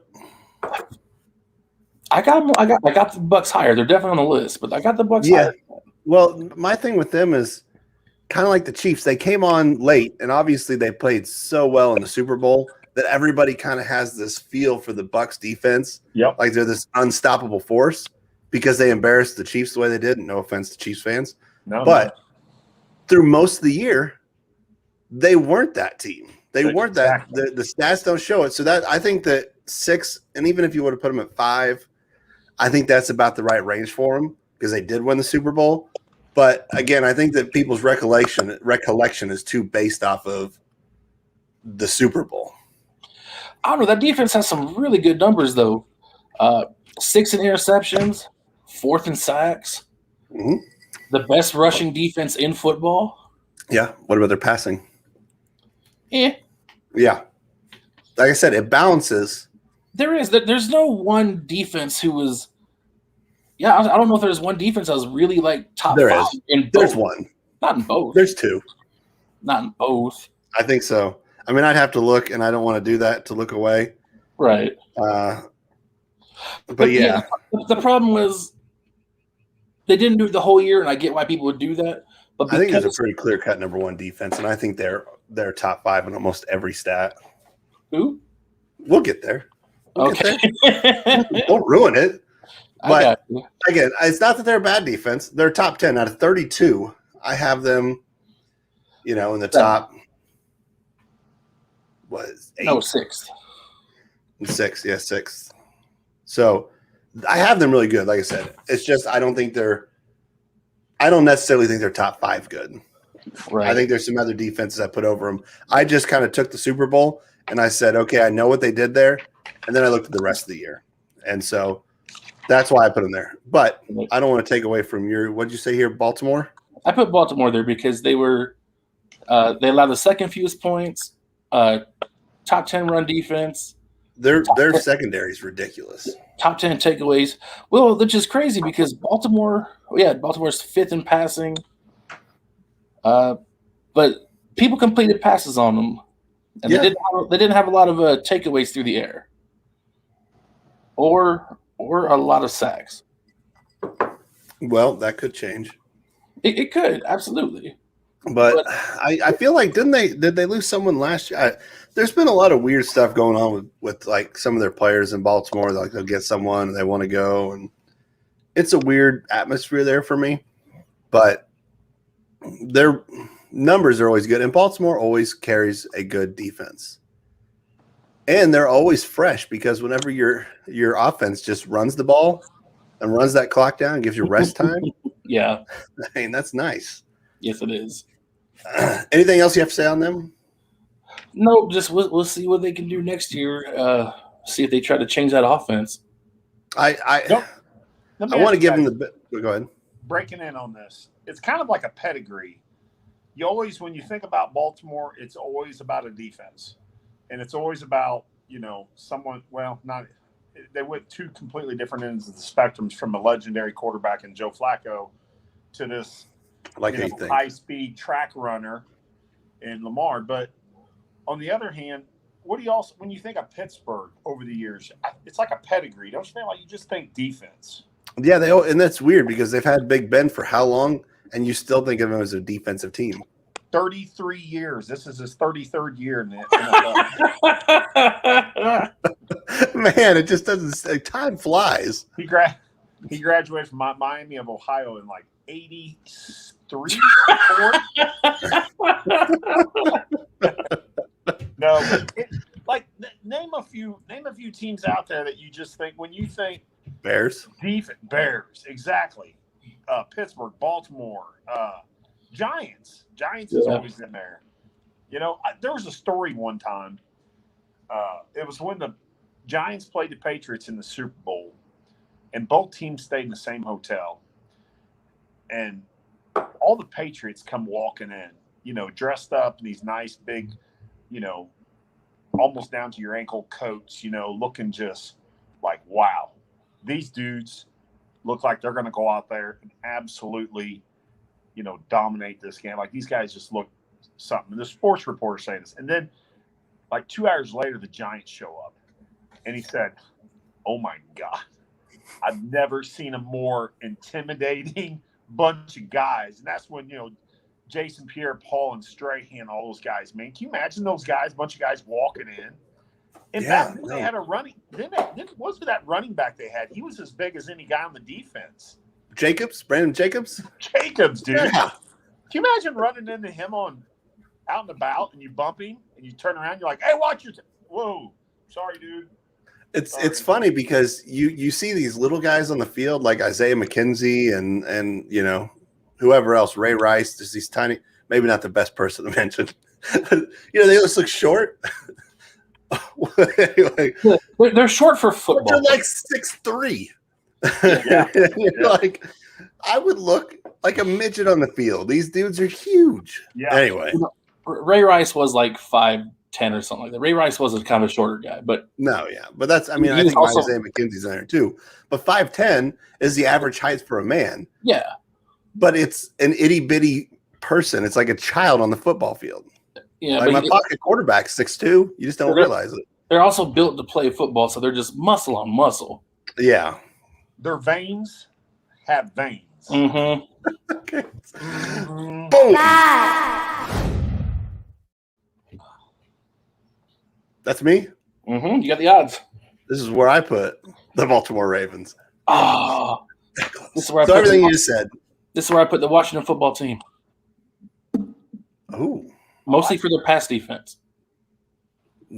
I got the Bucks higher. They're definitely on the list, but I got the Bucks higher. Well, my thing with them is kind of like the Chiefs. They came on late, and obviously they played so well in the Super Bowl that everybody kind of has this feel for the Bucs defense. Yep. Like they're this unstoppable force because they embarrassed the Chiefs the way they did. No offense to Chiefs fans. But through most of the year, they weren't that team. They weren't that. The stats don't show it. So that I think that 6, and even if you would have put them at 5, I think that's about the right range for them because they did win the Super Bowl. But again, I think that people's recollection is too based off of the Super Bowl. I don't know. That defense has some really good numbers, though. 6 in interceptions, 4th in sacks. Mm-hmm. The best rushing defense in football. Yeah. What about their passing? Yeah. Like I said, it balances. There's no one defense who was. Yeah, I don't know if there's one defense that was really like top 5 in both. There's one. Not in both. There's 2. Not in both. I think so. I mean, I'd have to look, and I don't want to do that to look away. Right. But yeah. The problem was they didn't do it the whole year, and I get why people would do that. But I think there's a pretty clear-cut number 1 defense, and I think they're top 5 in almost every stat. Who? We'll get there. Okay. Don't ruin it. But I again, it's not that they're a bad defense. They're top 10 out of 32. I have them, in the top. What is 8? No, 6th. 6, yeah, 6th. So I have them really good. Like I said, it's just I don't necessarily think they're top 5 good. Right. I think there's some other defenses I put over them. I just kind of took the Super Bowl and I said, okay, I know what they did there, and then I looked at the rest of the year, and so that's why I put them there. But I don't want to take away from what did you say here, Baltimore? I put Baltimore there because they were they allowed the second fewest points, top 10 run defense. Their secondary is ridiculous. Top 10 takeaways. Well, which is crazy because Baltimore's 5th in passing. But people completed passes on them, and they didn't have a lot of takeaways through the air, or a lot of sacks. Well, that could change. It could, absolutely. But I feel like did they lose someone last year? There's been a lot of weird stuff going on with like some of their players in Baltimore. Like they'll get someone and they want to go, and it's a weird atmosphere there for me. But their numbers are always good, and Baltimore always carries a good defense. And they're always fresh because whenever your offense just runs the ball and runs that clock down and gives you rest time, yeah, I mean that's nice. Yes, it is. Anything else you have to say on them? No, just we'll see what they can do next year. See if they try to change that offense. I want to give them the. Go ahead. Breaking in on this, it's kind of like a pedigree. You always, when you think about Baltimore, it's always about a defense, and it's always about someone. Well, not they went two completely different ends of the spectrums, from a legendary quarterback in Joe Flacco to this high-speed track runner in Lamar. But on the other hand, what do you also, when you think of Pittsburgh over the years, it's like a pedigree. Don't you feel like you just think defense? Yeah, and that's weird because they've had Big Ben for how long, and you still think of him as a defensive team. 33 years. This is his 33rd year in the NFL. Man, it just doesn't. Time flies. He graduated from Miami of Ohio in like 83. No, name a few teams out there that you just think when you think Bears. Bears, exactly. Pittsburgh, Baltimore, Giants. Giants is always in there. There was a story one time. It was when the Giants played the Patriots in the Super Bowl, and both teams stayed in the same hotel. And all the Patriots come walking in, dressed up in these nice big, almost down to your ankle coats, looking just like, wow, these dudes look like they're going to go out there and absolutely, dominate this game. Like these guys just look something. The sports reporter saying this. And then like 2 hours later, the Giants show up and he said, oh my God, I've never seen a more intimidating bunch of guys. And that's when, Jason Pierre-Paul and Strahan, all those guys, man. Can you imagine those guys, a bunch of guys walking in? And back then they had a running – then what's that running back they had? He was as big as any guy on the defense. Brandon Jacobs? Jacobs, dude. Yeah. Can you imagine running into him out and about and you bump him and you turn around, you're like, hey, watch your whoa, sorry, dude. It's funny because you see these little guys on the field like Isaiah McKenzie and whoever else, Ray Rice, just these tiny, maybe not the best person to mention. They just look short. They're short for football. They're like 6'3". Yeah. Like I would look like a midget on the field. These dudes are huge. Yeah. Anyway. Ray Rice was like 5'10" or something like that. Ray Rice was a kind of a shorter guy, but but that's I think also, Isaiah McKenzie's in there too. But 5'10" is the average height for a man. Yeah. But it's an itty bitty person. It's like a child on the football field. Yeah, like my pocket quarterback's 6'2". You just don't realize it. They're also built to play football, so they're just muscle on muscle. Yeah. Their veins have veins. Mm-hmm. Okay. Boom. That's me? Mm-hmm. You got the odds. This is where I put the Baltimore Ravens. Oh. This is where so everything you just said. This is where I put the Washington football team. Oh. Mostly for their pass defense.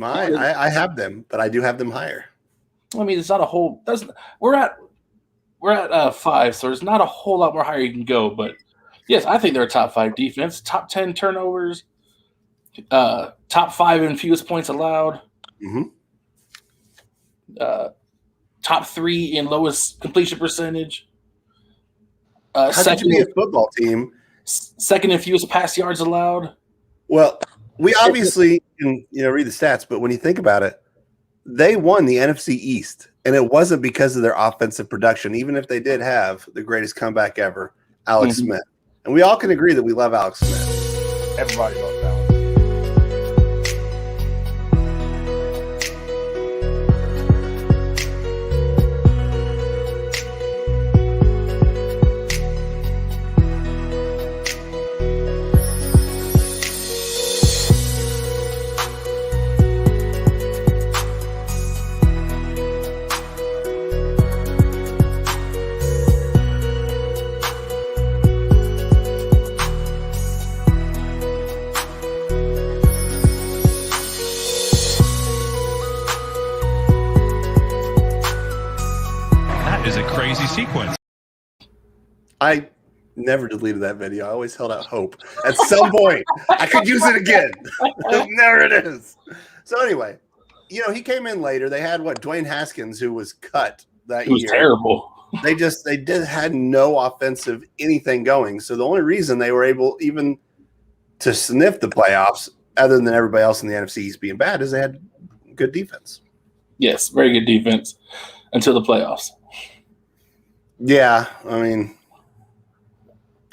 I have them, but I do have them higher. I mean, it's not a whole. We're at 5, so there's not a whole lot more higher you can go. But yes, I think they're a top 5 defense, top 10 turnovers, top 5 in fewest points allowed, top 3 in lowest completion percentage. How could you be a football team? Second in fewest pass yards allowed. Well, we obviously can read the stats, but when you think about it, they won the NFC East, and it wasn't because of their offensive production, even if they did have the greatest comeback ever, Alex Smith. And we all can agree that we love Alex Smith. Everybody loves Alex. crazy sequence. I never deleted that video. I always held out hope. At some point, I could use it again. There it is. So anyway, he came in later. They had Dwayne Haskins, who was cut that year. It was terrible. They had no offensive anything going. So the only reason they were able even to sniff the playoffs, other than everybody else in the NFC East being bad, is they had good defense. Yes, very good defense until the playoffs. Yeah, I mean,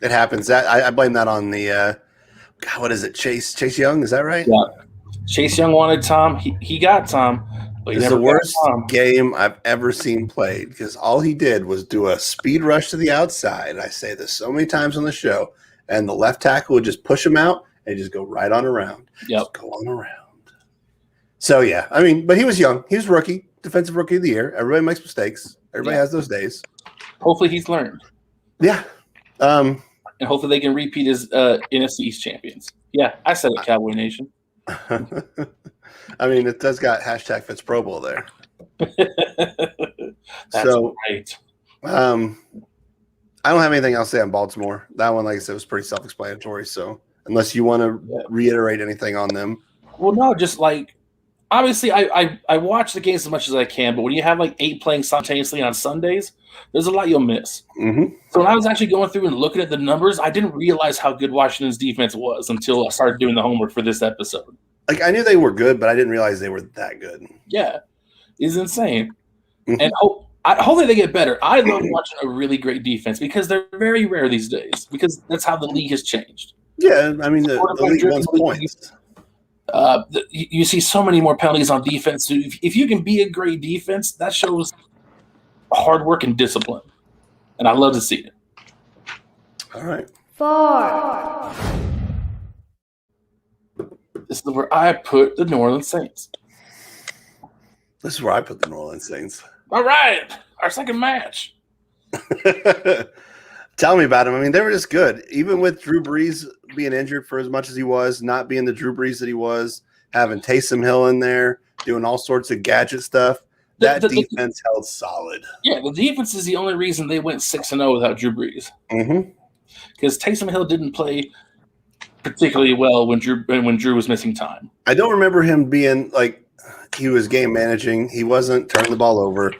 it happens. That I blame that on the what is it? Chase Young, is that right? Yeah. Chase Young wanted Tom. He got Tom. But it's the worst game I've ever seen played because all he did was do a speed rush to the outside. I say this so many times on the show, and the left tackle would just push him out and just go right on around. Yep. Just go on around. So yeah, I mean, but he was young. He was rookie, defensive rookie of the year. Everybody makes mistakes. Everybody has those days. Hopefully he's learned. Yeah. And hopefully they can repeat as NFC East champions. Yeah, I said it, Cowboy Nation. I mean, it does got hashtag Fitz Pro Bowl there. That's right. I don't have anything else to say on Baltimore. That one, like I said, was pretty self-explanatory. So unless you want to reiterate anything on them. Well, no, just like obviously I watch the games as much as I can, but when you have like 8 playing simultaneously on Sundays, there's a lot you'll miss. Mm-hmm. So when I was actually going through and looking at the numbers, I didn't realize how good Washington's defense was until I started doing the homework for this episode. Like, I knew they were good, but I didn't realize they were that good. Yeah, it's insane. And hopefully they get better. I love watching a really great defense because they're very rare these days because that's how the league has changed. Yeah, I mean, the league wants points. You see so many more penalties on defense. So if you can be a great defense, that shows hard work and discipline. And I love to see it. All right. 4. This is where I put the New Orleans Saints. This is where I put the New Orleans Saints. All right. Our second match. Tell me about him. I mean, they were just good. Even with Drew Brees being injured for as much as he was, not being the Drew Brees that he was, having Taysom Hill in there, doing all sorts of gadget stuff, that defense held solid. Yeah, the defense is the only reason they went 6-0 without Drew Brees. Mm-hmm. Because Taysom Hill didn't play particularly well when Drew was missing time. I don't remember him being like he was game managing. He wasn't turning the ball over,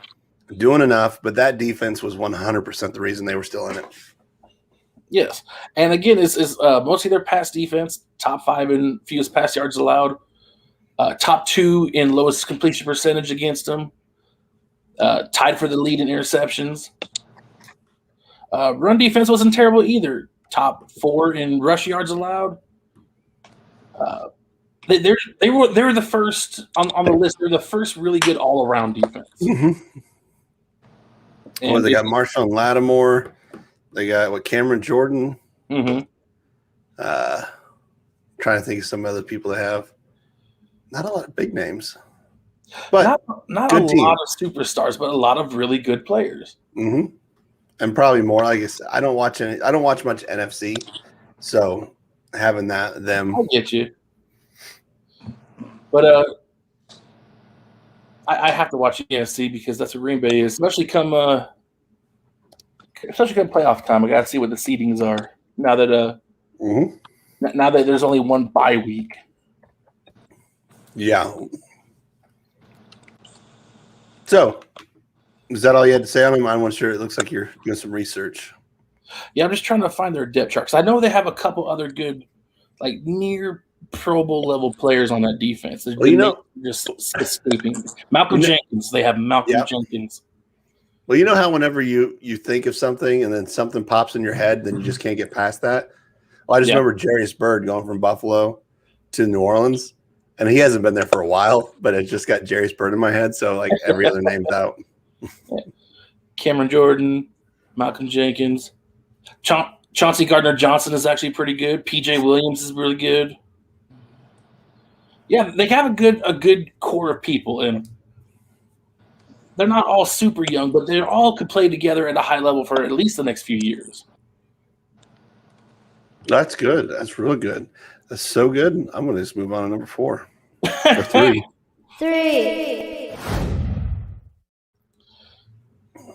doing enough, but that defense was 100% the reason they were still in it. Yes. And again, it's mostly their pass defense, top 5 in fewest pass yards allowed, top 2 in lowest completion percentage against them, tied for the lead in interceptions. Run defense wasn't terrible either. Top 4 in rush yards allowed. They were the first on the list. They're the first really good all around defense. Mm-hmm. They got Marshawn Lattimore. They got Cameron Jordan. Mm-hmm. Trying to think of some other people they have. Not a lot of big names, but not a lot of superstars, but a lot of really good players. Mm-hmm. And probably more. Like I said, I don't watch much NFC, so having them. I get you, but I have to watch the NFC because that's what Green Bay is, especially come playoff time. I got to see what the seedings are now that now that there's only one bye week. Yeah. So. Is that all you had to say on him? I'm not sure. It looks like you're doing some research. Yeah, I'm just trying to find their depth chart. 'Cause I know they have a couple other good, like near Pro Bowl level players on that defense. Well, just escaping. Malcolm Jenkins. They have Malcolm Jenkins. Well, you know how whenever you think of something and then something pops in your head, then you just can't get past that. Well, I just remember Jarius Byrd going from Buffalo to New Orleans, and he hasn't been there for a while, but it just got Jarius Byrd in my head, so like every other name's out. Cameron Jordan, Malcolm Jenkins, Chauncey Gardner-Johnson is actually pretty good. PJ Williams is really good. Yeah, they have a good core of people in them. They're not all super young, but they all could play together at a high level for at least the next few years. That's good. That's real good. That's so good. I'm going to just move on to number 4 or 3. 3.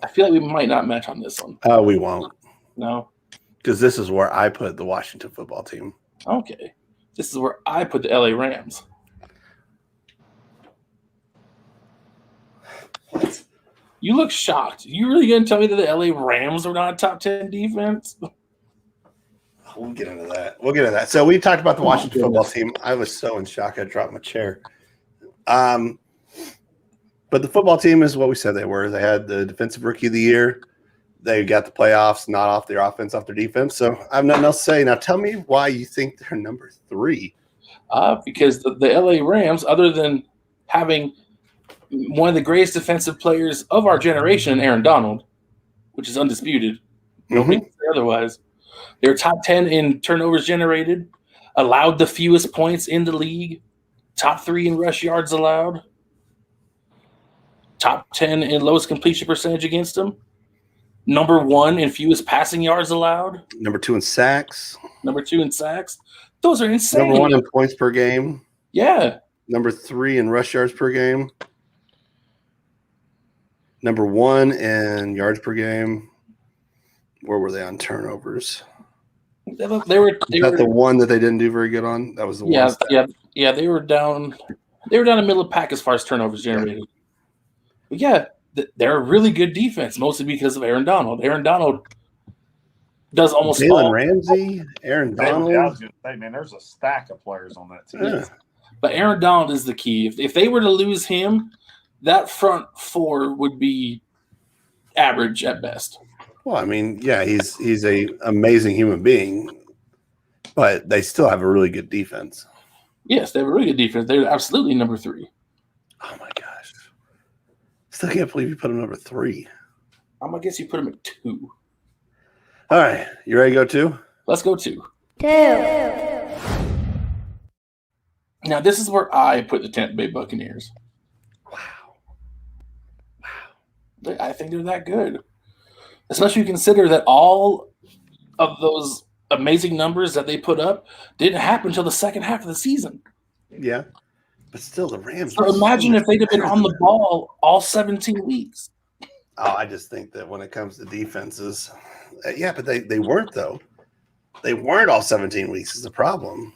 I feel like we might not match on this one. We won't, No. because this is where I put the Washington football team. Okay. This is where I put the LA Rams. What? You look shocked. You really gonna tell me that the LA Rams were not a top 10 defense? We'll get into that. So we talked about the Washington goodness. football team. I was so in shock I dropped my chair. But the football team is what we said they were. They had the defensive rookie of the year. They got the playoffs, not off their offense, off their defense. So I have nothing else to say. Now tell me why you think they're number 3. Because the LA Rams, other than having one of the greatest defensive players of our generation, Aaron Donald, which is undisputed. Nobody can say otherwise. They're top 10 in turnovers generated, allowed the fewest points in the league, top 3 in rush yards allowed, top 10 in lowest completion percentage against them, number 1 in fewest passing yards allowed, Number 2 in sacks. number 2 in sacks. Those are insane. Number 1 in points per game. Yeah. Number 3 in rush yards per game. Number 1 in yards per game. Where were they on turnovers? They were Is that the one that they didn't do very good on? That was the one. Yeah. They were down. They were down the middle of the pack as far as turnovers generated. But yeah, they're a really good defense, mostly because of Aaron Donald. Aaron Donald does almost Jalen all. Ramsey, Aaron I Donald. was going to say, man, there's a stack of players on that team. Yeah. But Aaron Donald is the key. If they were to lose him, that front 4 would be average at best. Well, I mean, yeah, he's a amazing human being, but they still have a really good defense. Yes, they have a really good defense. They're absolutely number 3. Oh my gosh. Still can't believe you put him number 3. I'm gonna guess you put him at 2. All right. You ready to go 2? Let's go 2. 2. Now this is where I put the Tampa Bay Buccaneers. Wow. I think they're that good. Especially consider that all of those amazing numbers that they put up didn't happen until the second half of the season. Yeah. But still, the Rams. So imagine if they'd have been on the ball all 17 weeks. Oh, I just think that when it comes to defenses, yeah, but they weren't, though. They weren't all 17 weeks is the problem.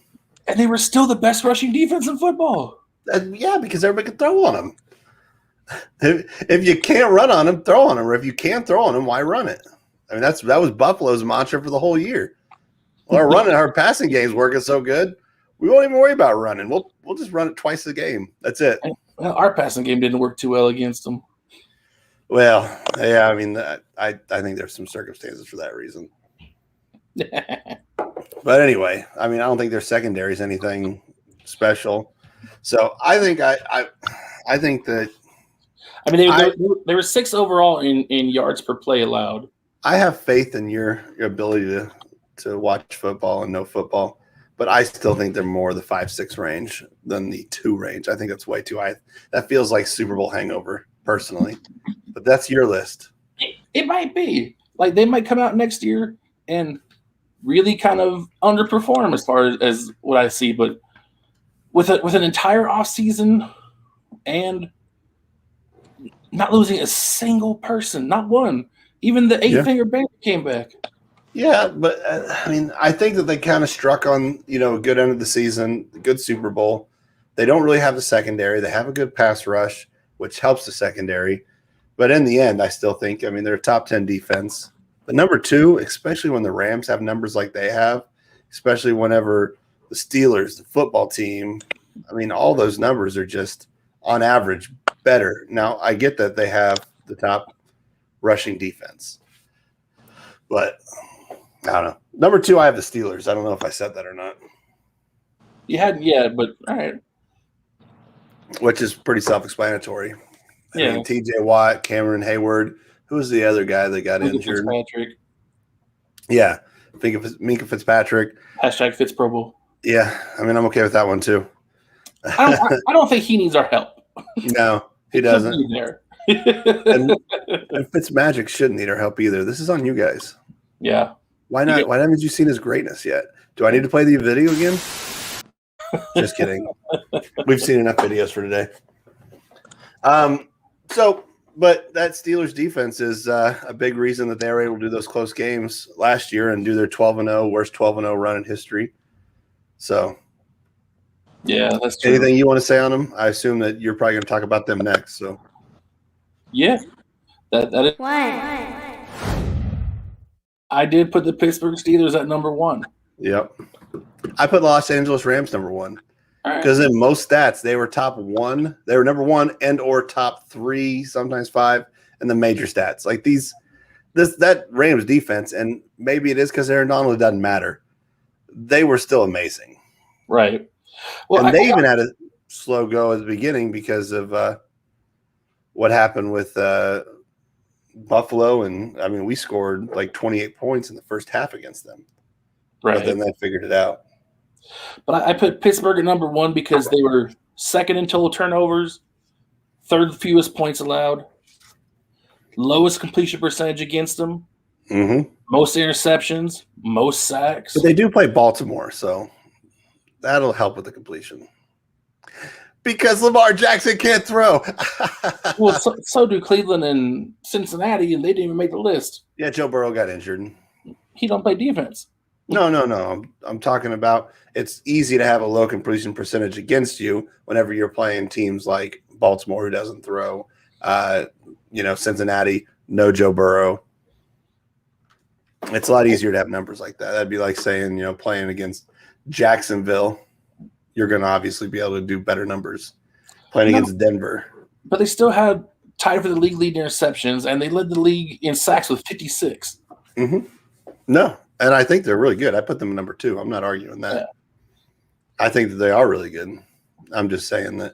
And they were still the best rushing defense in football. Yeah, because everybody could throw on them. If you can't run on them, throw on them. Or if you can't throw on them, why run it? I mean, that was Buffalo's mantra for the whole year. Well, our passing game's working so good, we won't even worry about running. We'll just run it twice a game. That's it. Well, our passing game didn't work too well against them. Well, yeah, I mean, I think there's some circumstances for that reason. But anyway, I mean, I don't think their secondary is anything special. So I think I think that. I mean, they were 6th overall in yards per play allowed. I have faith in your ability to watch football and know football, but I still think they're more the 5-6 range than the 2 range. I think that's way too high. That feels like Super Bowl hangover, personally. But that's your list. It might be. Like, they might come out next year and really kind of underperform as far as what I see. But with an entire offseason and not losing a single person, not one. Even the 8-finger band came back. Yeah, but I mean, I think that they kind of struck on, a good end of the season, a good Super Bowl. They don't really have a secondary. They have a good pass rush, which helps the secondary. But in the end, I still think, they're a top 10 defense. But number 2, especially when the Rams have numbers like they have, especially whenever the Steelers, the football team, all those numbers are just on average better. Now, I get that they have the top rushing defense, but I don't know. Number 2, I have the Steelers. I don't know if I said that or not. You hadn't yet, but all right. Which is pretty self-explanatory. Yeah. TJ Watt, Cameron Hayward. Who was the other guy that got injured? Fitzpatrick. Yeah. Minka Fitzpatrick. Hashtag Fitz Pro Bowl. Yeah. I'm okay with that one too. I don't think he needs our help. No, he doesn't. There. and Fitzmagic shouldn't need our help either. This is on you guys. Yeah. Why not? Why haven't you seen his greatness yet? Do I need to play the video again? Just kidding. We've seen enough videos for today. So But that Steelers defense is a big reason that they were able to do those close games last year and do their 12-0, worst 12-0 run in history. So, Yeah, that's true. anything you want to say on them? I assume that you're probably going to talk about them next. So, Yeah. That is. One. I did put the Pittsburgh Steelers at number 1. yep. I put Los Angeles Rams number 1 All right. because in most stats they were top 1. They were number 1 and or top 3, sometimes 5 in the major stats. Like that Rams defense, and maybe it is because Aaron Donald, it doesn't matter. They were still amazing. Right. Well, And they even had a slow go at the beginning because of what happened with Buffalo. And, I mean, we scored like 28 points in the first half against them. right. But then they figured it out. But I put Pittsburgh at number 1 because they were second in total turnovers, third fewest points allowed, lowest completion percentage against them, Mm-hmm. most interceptions, most sacks. But they do play Baltimore, so that'll help with the completion. Because Lamar Jackson can't throw. Well, so do Cleveland and Cincinnati, and they didn't even make the list. Yeah, Joe Burrow got injured. He don't play defense. No. I'm talking about it's easy to have a low completion percentage against you whenever you're playing teams like Baltimore, who doesn't throw. Cincinnati, no Joe Burrow. It's a lot easier to have numbers like that. That'd be like saying, playing against Jacksonville, you're going to obviously be able to do better numbers. Playing against Denver. But they still had tied for the league lead in interceptions, and they led the league in sacks with 56. Mm-hmm. No, and I think they're really good. I put them at number 2. I'm not arguing that. Yeah. I think that they are really good. I'm just saying that.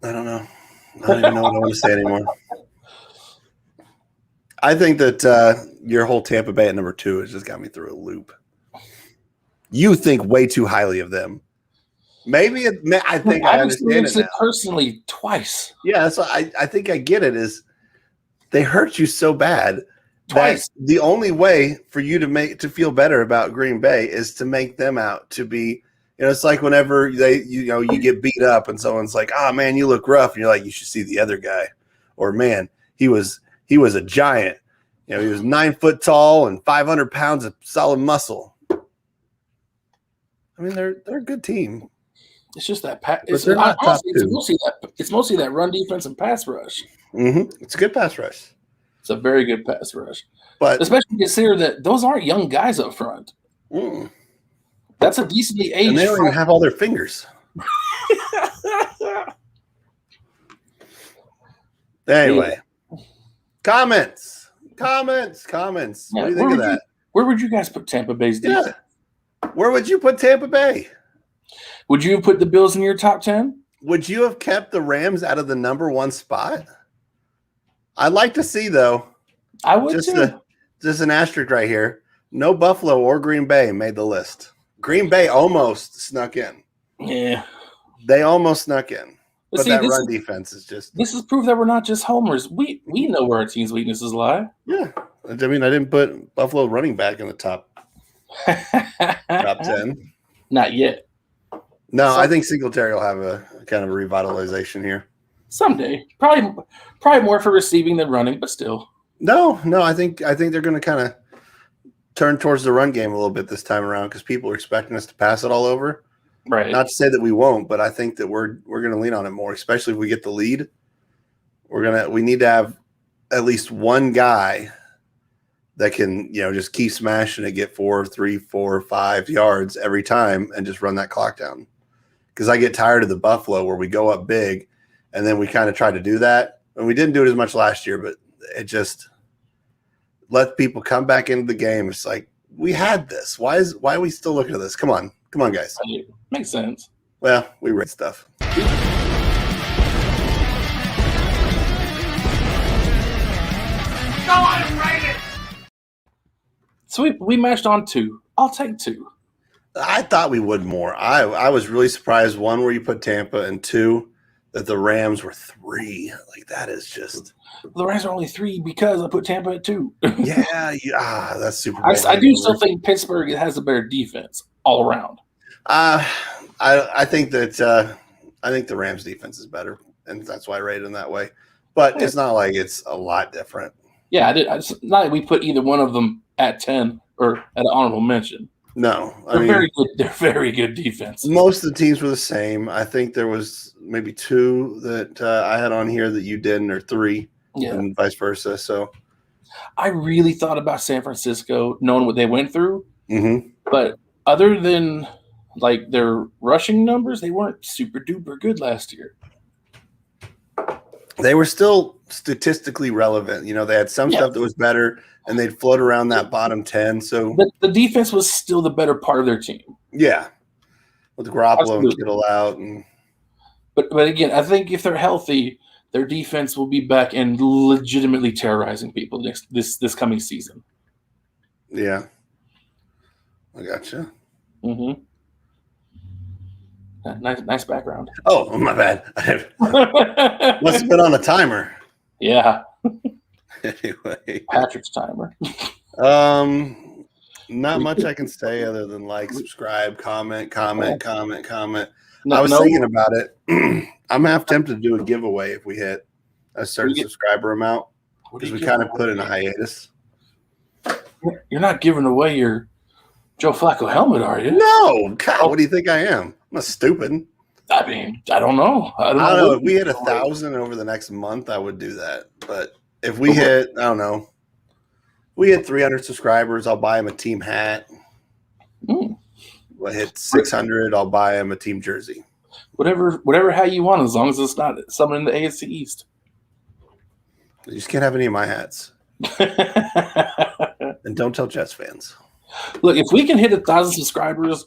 I don't know. I don't even know what I want to say anymore. I think that your whole Tampa Bay at number 2 has just got me through a loop. You think way too highly of them. Maybe I think I I've understand experienced it it now. personally twice. Yeah, so I think I get it. Is they hurt you so bad Twice. that the only way for you to feel better about Green Bay is to make them out to be. It's like whenever you get beat up and someone's like, "Oh man, you look rough," and you're like, "You should see the other guy," or "Man, he was a giant. He was 9 foot tall and 500 pounds of solid muscle." I mean, they're a good team. It's just that they're not top it's two. mostly that run defense and pass rush. Mm-hmm. It's a good pass rush, It's a very good pass rush, but especially consider that those aren't young guys up front. That's a decently aged. and they don't even have all their fingers. Anyway, comments. What do you think of that? Where would you guys put Tampa Bay's defense? Yeah. Where would you put Tampa Bay? Would you put the Bills in your top 10? Would you have kept the Rams out of the number 1 spot? I'd like to see, though. I would too. Just an asterisk right here. No Buffalo or Green Bay made the list. Green Bay almost snuck in. Yeah. They almost snuck in. But see, that run defense is just. This is proof that we're not just homers. We know where our team's weaknesses lie. Yeah. I mean, I didn't put Buffalo running back in the top 10. Not yet. No, I think Singletary will have a kind of a revitalization here. Someday. Probably more for receiving than running, but still. No, I think they're going to kind of turn towards the run game a little bit this time around because people are expecting us to pass it all over. Right. Not to say that we won't, but I think that we're going to lean on it more, especially if we get the lead. We need to have at least one guy that can, just keep smashing it, get 4, 3, 4, 5 yards every time and just run that clock down. Because I get tired of the Buffalo where we go up big and then we kind of try to do that. And we didn't do it as much last year, but it just let people come back into the game. It's like, we had this. Why are we still looking at this? Come on, guys. Makes sense. Well, we read stuff. So we matched on 2. I'll take 2. I thought we would more. I was really surprised, 1, where you put Tampa, and 2, that the Rams were 3. Like, that is just. The Rams are only 3 because I put Tampa at 2. Yeah, that's super. I do still think Pittsburgh has a better defense all around. I think that I think the Rams defense is better, and that's why I rated them that way. But it's not like it's a lot different. Yeah, it's not like we put either one of them at 10 or at an honorable mention. No, They're very good. They're very good defense. Most of the teams were the same. I think there was maybe 2 that I had on here that you didn't, or 3, and vice versa. So I really thought about San Francisco, knowing what they went through. Mm-hmm. But other than like their rushing numbers, they weren't super duper good last year. They were still statistically relevant. You know, they had some stuff that was better, and they'd float around that bottom 10. So the defense was still the better part of their team. Yeah, with Garoppolo and Kittle out, but again, I think if they're healthy, their defense will be back and legitimately terrorizing people this coming season. Yeah, I gotcha. Mm-hmm. Nice background. Oh, my bad. Must have been on a timer. Yeah. Anyway, Patrick's timer. Not much I can say other than like, subscribe, comment. I No, was thinking about it. I'm half tempted to do a giveaway if we hit a certain subscriber amount, because we kind of put in a hiatus. You're not giving away your Joe Flacco helmet, are you? No, God, what do you think I am? I'm not stupid. I mean, I don't know. I don't know. If we hit 1,000 over the next month, I would do that. But if we hit, I don't know, we hit 300 subscribers, I'll buy him a team hat. If I hit 600, I'll buy him a team jersey. Whatever how you want, as long as it's not someone in the AFC East. You just can't have any of my hats. And don't tell Jets fans. Look, if we can hit 1,000 subscribers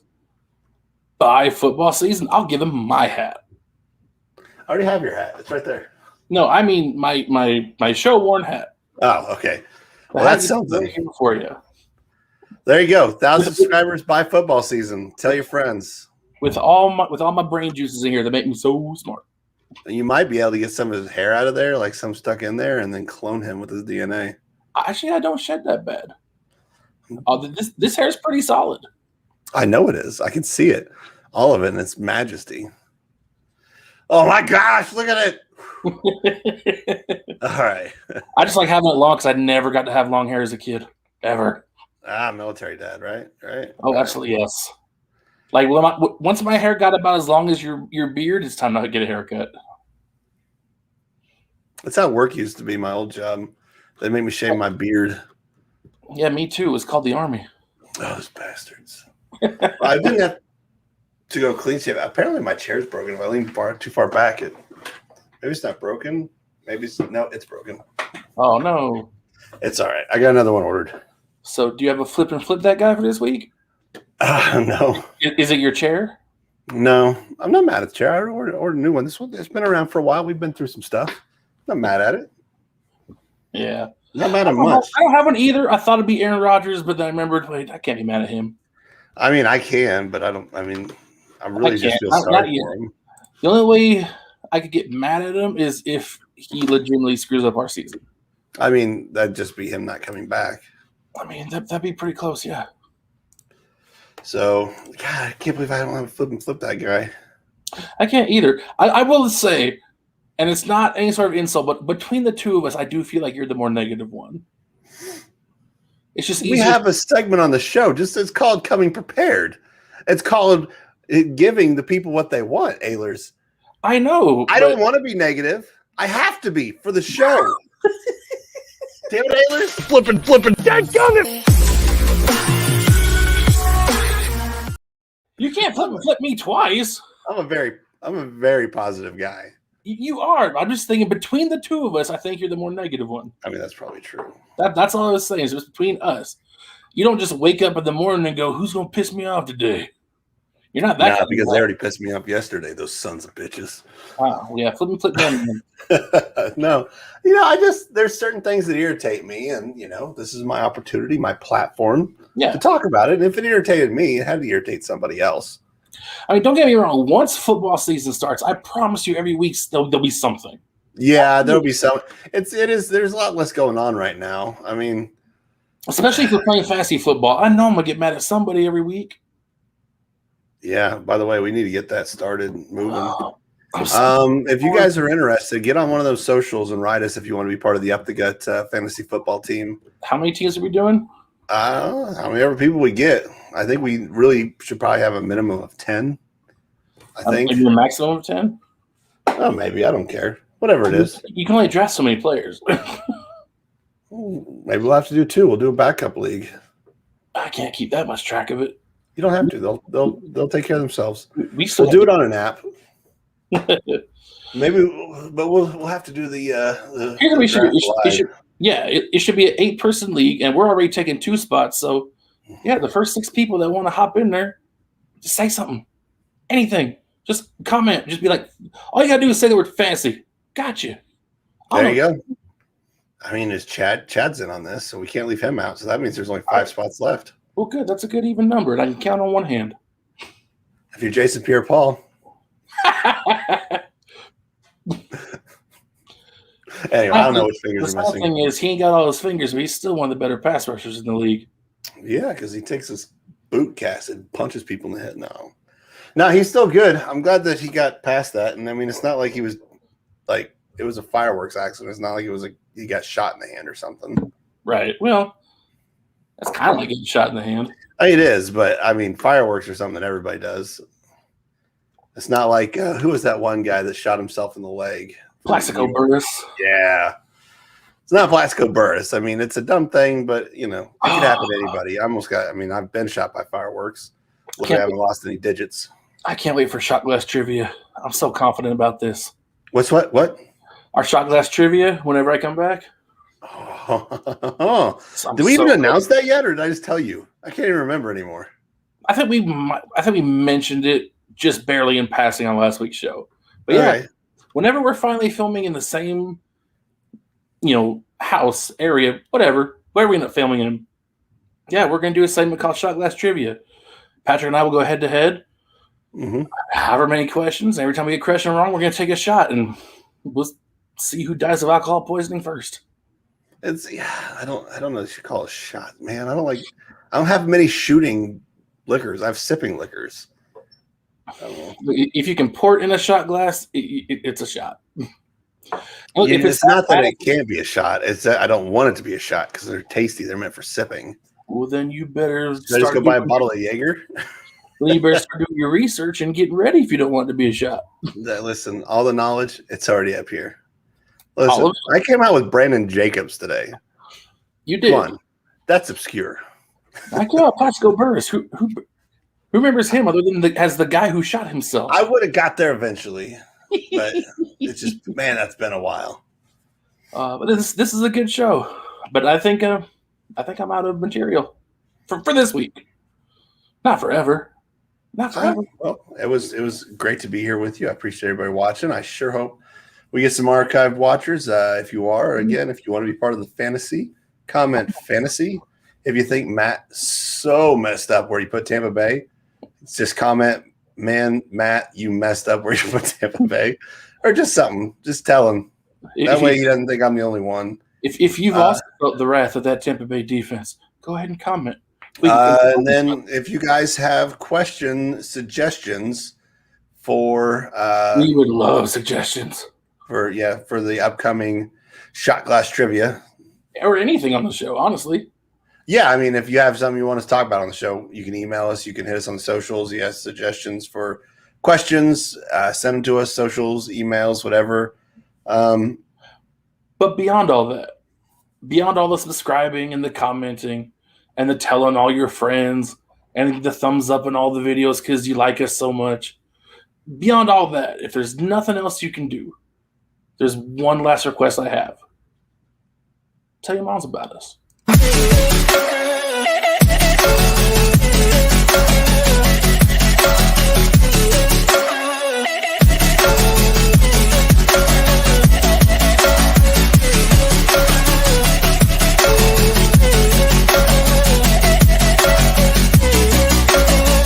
by football season, I'll give them my hat. I already have your hat. It's right there. No, I mean my show worn hat. Oh, okay. Well, that's something for you. There you go. 1,000 subscribers by football season. Tell your friends. With all my brain juices in here that make me so smart. You might be able to get some of his hair out of there, like some stuck in there, and then clone him with his DNA. Actually, I don't shed that bad. This hair is pretty solid. I know it is. I can see it. All of it in its majesty. Oh my gosh, look at it. All right. I just like having it long because I never got to have long hair as a kid. Ever. Military dad, right? Right. Oh, absolutely, yes. Like once my hair got about as long as your beard, it's time to get a haircut. That's how work used to be, my old job. They made me shave my beard. Yeah, me too. It was called the Army. Oh, those bastards. I didn't have to go clean shave. Apparently my chair's broken. If I lean too far back, maybe it's not broken. No, it's broken. Oh, no. It's all right. I got another one ordered. So do you have a flip and flip that guy for this week? No. Is it your chair? No. I'm not mad at the chair. I ordered a new one. This one, it's been around for a while. We've been through some stuff. I'm not mad at it. Yeah. Not mad at much. I don't have one either. I thought it'd be Aaron Rodgers, but then I remembered, wait, I can't be mad at him. I mean, I can, but I really just feel sorry for him. The only way I could get mad at him is if he legitimately screws up our season. I mean, that'd just be him not coming back. I mean, that'd be pretty close, yeah. So, God, I can't believe I don't have a flip and flip that guy. I can't either. I will say, and it's not any sort of insult, but between the two of us, I do feel like you're the more negative one. It's just easier. We have a segment on the show. It's called Coming Prepared. It's called giving the people what they want, Ahlers. I know. I don't want to be negative. I have to be for the show. Damn it, Ahlers. Flipping. Dadgummit. You can't flip me twice. I'm a very positive guy. You are. I'm just thinking between the two of us, I think you're the more negative one. I mean, that's probably true. That's all I was saying. It's just between us. You don't just wake up in the morning and go, "Who's going to piss me off today?" You're not that. Nah, because they already pissed me off yesterday. Those sons of bitches. Wow. Yeah. Flip down. No, there's certain things that irritate me, and this is my opportunity, my platform, to talk about it. And if it irritated me, it had to irritate somebody else. I mean, don't get me wrong. Once football season starts, I promise you, every week there'll be something. Yeah, there'll be some. There's a lot less going on right now. I mean, especially if you're playing fantasy football, I know I'm gonna get mad at somebody every week. Yeah. By the way, we need to get that started moving. If you guys are interested, get on one of those socials and write us if you want to be part of the Up the Gut fantasy football team. How many teams are we doing? How many ever people we get. I think we really should probably have a minimum of 10. I think. Maybe a maximum of 10? Oh, maybe. I don't care. Whatever it is. You can only draft so many players. Maybe we'll have to do 2. We'll do a backup league. I can't keep that much track of it. You don't have to. They'll take care of themselves. We'll do it on an app. Maybe, but we'll have to do the. Here's what we should do. It should be an 8-person league, and we're already taking 2 spots. So, yeah, the first 6 people that want to hop in there, just say something, anything, just comment, just be like, all you gotta do is say the word fantasy. Gotcha. There you go. I mean, is Chad's in on this, so we can't leave him out. So that means there's only 5 spots left. Well, good. That's a good even number, and I can count on one hand. If you're Jason Pierre-Paul. Anyway, I don't know which fingers are missing. The thing is, he ain't got all his fingers, but he's still one of the better pass rushers in the league. Yeah, because he takes his boot cast and punches people in the head. No, he's still good. I'm glad that he got past that. And I mean, it's not like he was like it was a fireworks accident. It's not like it was he got shot in the hand or something. Right. Well, that's kind of like getting shot in the hand. It is, but I mean, fireworks are something that everybody does. It's not like who was that one guy that shot himself in the leg? Plaxico Burress. Yeah. It's not Plaxico Burress. I mean, it's a dumb thing, but, it could happen to anybody. I've been shot by fireworks. I haven't lost any digits. I can't wait for shot glass trivia. I'm so confident about this. What? Our shot glass trivia whenever I come back. Oh. Did we even announce that yet, or did I just tell you? I can't even remember anymore. I think we mentioned it just barely in passing on last week's show. But yeah, right. Whenever we're finally filming in the same, house area, wherever we end up filming in, yeah, we're going to do a segment called Shot Glass Trivia. Patrick and I will go head to head. However many questions. Every time we get a question wrong, we're going to take a shot, and we'll see who dies of alcohol poisoning first. I don't know if you should call it a shot, man. I don't have many shooting liquors. I have sipping liquors. If you can pour it in a shot glass, it's a shot. It's not that it can't be a shot. It's that I don't want it to be a shot because they're tasty. They're meant for sipping. Well, then you better just go buy a bottle of Jaeger. Then you better start doing your research and getting ready if you don't want it to be a shot. Listen, all the knowledge, it's already up here. Listen, I came out with Brandon Jacobs today. You did. Come on. That's obscure. I came out Plaxico Burress. Who remembers him other than as the guy who shot himself? I would have got there eventually, but it's just, man, that's been a while. But this is a good show. But I think I'm out of material for this week. Not forever. Not forever. Well, it was great to be here with you. I appreciate everybody watching. I sure hope we get some archived watchers. If you are, again, if you want to be part of the fantasy, comment fantasy. If you think Matt so messed up where you put Tampa Bay, just comment, man, Matt, you messed up where you put Tampa Bay. Or just something. Just tell him. That way he doesn't think I'm the only one. If you've also felt the wrath of that Tampa Bay defense, go ahead and comment. And then if you guys have suggestions for we would love suggestions for the upcoming shot glass trivia or anything on the show, honestly. Yeah, I mean, if you have something you want us to talk about on the show, you can email us. You can hit us on the socials. You have suggestions for questions, send them to us, socials, emails, whatever. But beyond all that, beyond all the subscribing and the commenting and the telling all your friends and the thumbs up in all the videos because you like us so much, beyond all that, if there's nothing else you can do, there's one last request I have. Tell your moms about us.